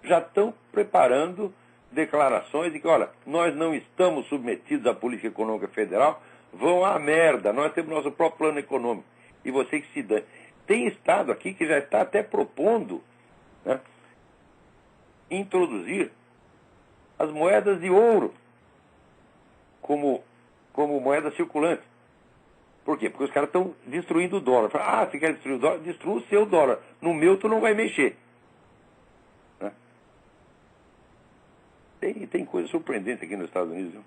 A: já estão preparando declarações de que, olha, nós não estamos submetidos à política econômica federal, vão à merda, nós temos nosso próprio plano econômico. E você que se dane. Tem estado aqui que já está até propondo, né, introduzir as moedas de ouro como moeda circulante. Por quê? Porque os caras estão destruindo o dólar. Você quer destruir o dólar? Destrua o seu dólar. No meu tu não vai mexer. Né? Tem coisa surpreendente aqui nos Estados Unidos. Viu?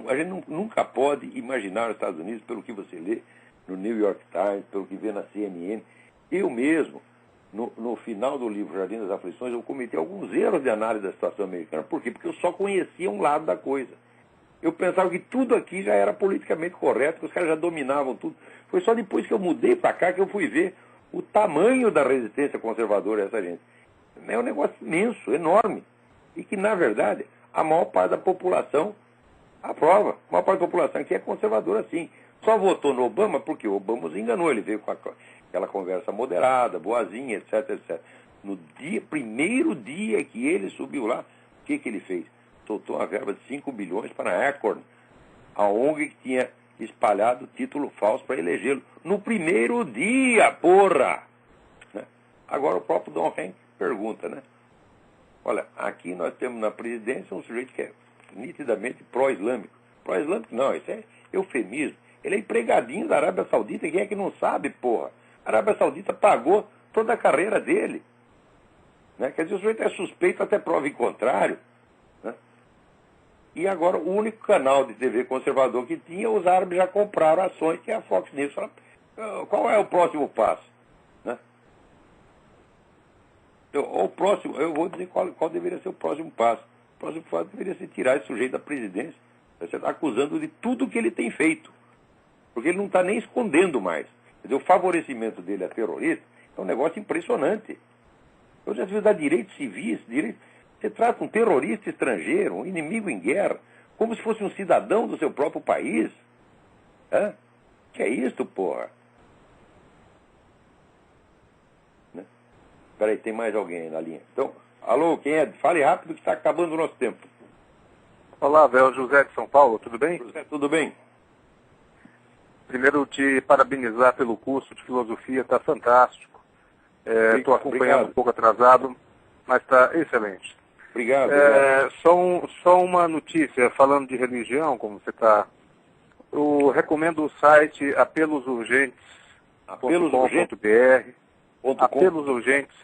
A: A gente nunca pode imaginar os Estados Unidos pelo que você lê no New York Times, pelo que vê na CNN. Eu mesmo, no final do livro Jardim das Aflições, eu cometi alguns erros de análise da situação americana. Por quê? Porque eu só conhecia um lado da coisa. Eu pensava que tudo aqui já era politicamente correto, que os caras já dominavam tudo. Foi só depois que eu mudei para cá que eu fui ver o tamanho da resistência conservadora a essa gente. É um negócio imenso, enorme. E que, na verdade, a maior parte da população aprova. A maior parte da população aqui é conservadora, sim. Só votou no Obama porque o Obama os enganou. Ele veio com aquela conversa moderada, boazinha, etc, etc. No primeiro dia que ele subiu lá, o que ele fez? Soltou uma verba de 5 bilhões para a Acorn, a ONG que tinha espalhado título falso para elegê-lo. No primeiro dia, porra! Né? Agora o próprio Don Hank pergunta, né? Olha, aqui nós temos na presidência um sujeito que é nitidamente pró-islâmico. Pró-islâmico não, isso é eufemismo. Ele é empregadinho da Arábia Saudita, quem é que não sabe, porra? A Arábia Saudita pagou toda a carreira dele. Né? Quer dizer, o sujeito é suspeito até prova em contrário. Né? E agora o único canal de TV conservador que tinha, os árabes já compraram ações, que é a Fox News. Qual é o próximo passo? Né? Eu vou dizer qual deveria ser o próximo passo. próximo fato deveria ser tirar esse sujeito da presidência. Você está acusando de tudo que ele tem feito. Porque ele não está nem escondendo mais. Quer dizer, o favorecimento dele a terrorista é um negócio impressionante. Eu já devia dar direitos civis, Você trata um terrorista estrangeiro, um inimigo em guerra, como se fosse um cidadão do seu próprio país. Hã? Que é isso, porra? Né? Peraí, tem mais alguém aí na linha. Então, alô, quem é? Fale rápido que está acabando o nosso tempo.
F: Olá, Vel, José de São Paulo, tudo bem?
A: José, tudo bem?
F: Primeiro, te parabenizar pelo curso de filosofia, está fantástico. Estou acompanhando um pouco atrasado, mas está excelente.
A: Obrigado.
F: Só uma notícia, falando de religião, como você está. Eu recomendo o site Apelos Urgentes. Apelos Urgentes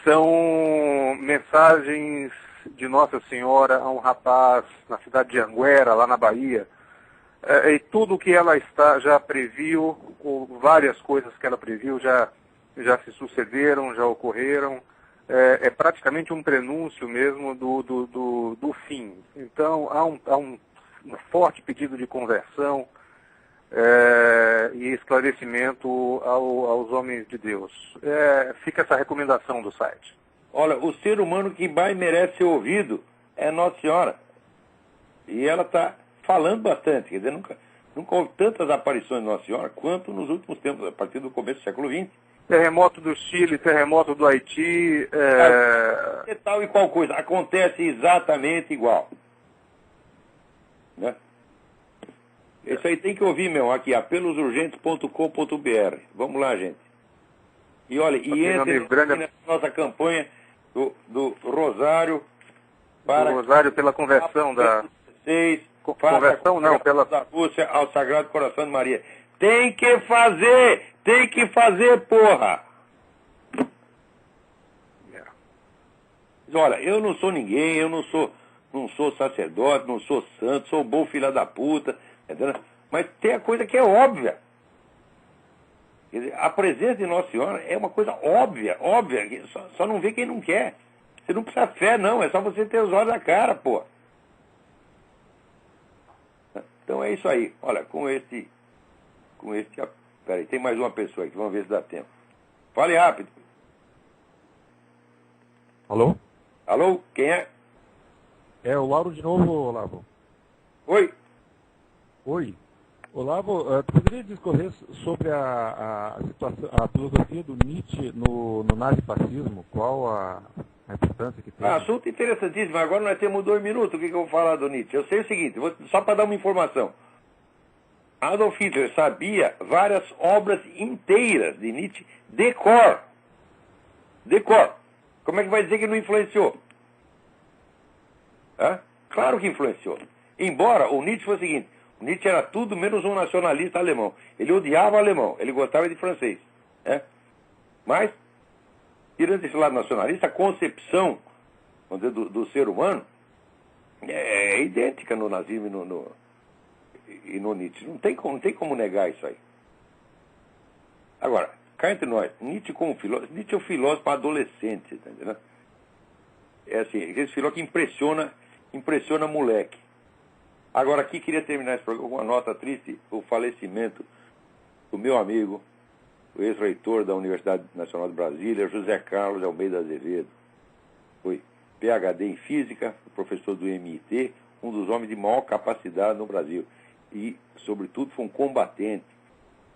F: são mensagens de Nossa Senhora a um rapaz na cidade de Anguera, lá na Bahia. E tudo que ela já previu, ou várias coisas que ela previu já se sucederam, já ocorreram. É praticamente um prenúncio mesmo do fim. Então, há um forte pedido de conversão e esclarecimento aos homens de Deus. Fica essa recomendação do site.
A: Olha, o ser humano que mais merece ser ouvido é Nossa Senhora. E ela está falando bastante. Quer dizer, nunca houve tantas aparições de Nossa Senhora quanto nos últimos tempos, a partir do começo do século XX.
F: Terremoto do Chile, terremoto do Haiti.
A: Tal e qual coisa. Acontece exatamente igual. Né? Isso aí tem que ouvir, meu, aqui, apelosurgentes.com.br. Vamos lá, gente. E olha, entre na nossa campanha do Rosário
F: para... Do Rosário pela conversão da...
A: Conversão não, pela... Da Rússia ao Sagrado Coração de Maria. Tem que fazer, porra! Olha, eu não sou ninguém, eu não sou sacerdote, não sou santo, sou bom filho da puta, entendeu? Mas tem a coisa que é óbvia. Quer dizer, a presença de Nossa Senhora é uma coisa óbvia, só não vê quem não quer. Você não precisa fé, não, é só você ter os olhos na cara, pô. Então é isso aí. Olha, peraí, tem mais uma pessoa aqui, vamos ver se dá tempo. Fale rápido.
D: Alô?
A: Alô, quem é?
D: É o Lauro de novo, Olavo.
A: Oi.
D: Olavo, tu poderia discorrer sobre a situação, a filosofia do Nietzsche no nazifascismo? Qual a importância que tem?
A: Assunto interessantíssimo. Agora nós temos 2 minutos. O que eu vou falar do Nietzsche? Eu sei o seguinte, só para dar uma informação. Adolf Hitler sabia várias obras inteiras de Nietzsche de cor. Como é que vai dizer que não influenciou? Claro que influenciou. Embora o Nietzsche fosse o seguinte, o Nietzsche era tudo menos um nacionalista alemão. Ele odiava alemão, ele gostava de francês. Mas, tirando esse lado nacionalista, a concepção do ser humano é idêntica no nazismo e no Nietzsche. Não tem como negar isso aí. Agora, cá entre nós, Nietzsche como filósofo, Nietzsche é um filósofo para adolescente, tá entendendo? É assim, esse filósofo que impressiona moleque. Agora aqui queria terminar esse programa com uma nota triste, o falecimento do meu amigo, o ex-reitor da Universidade Nacional de Brasília, José Carlos Almeida Azevedo. Foi PhD em Física, professor do MIT, um dos homens de maior capacidade no Brasil. E, sobretudo, foi um combatente.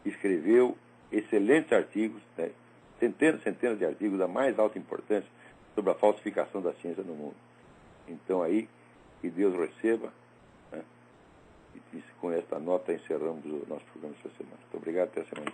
A: Escreveu excelentes artigos, centenas de artigos da mais alta importância sobre a falsificação da ciência no mundo. Então aí, que Deus receba, e com esta nota encerramos o nosso programa essa semana. Muito obrigado, até a semana que vem.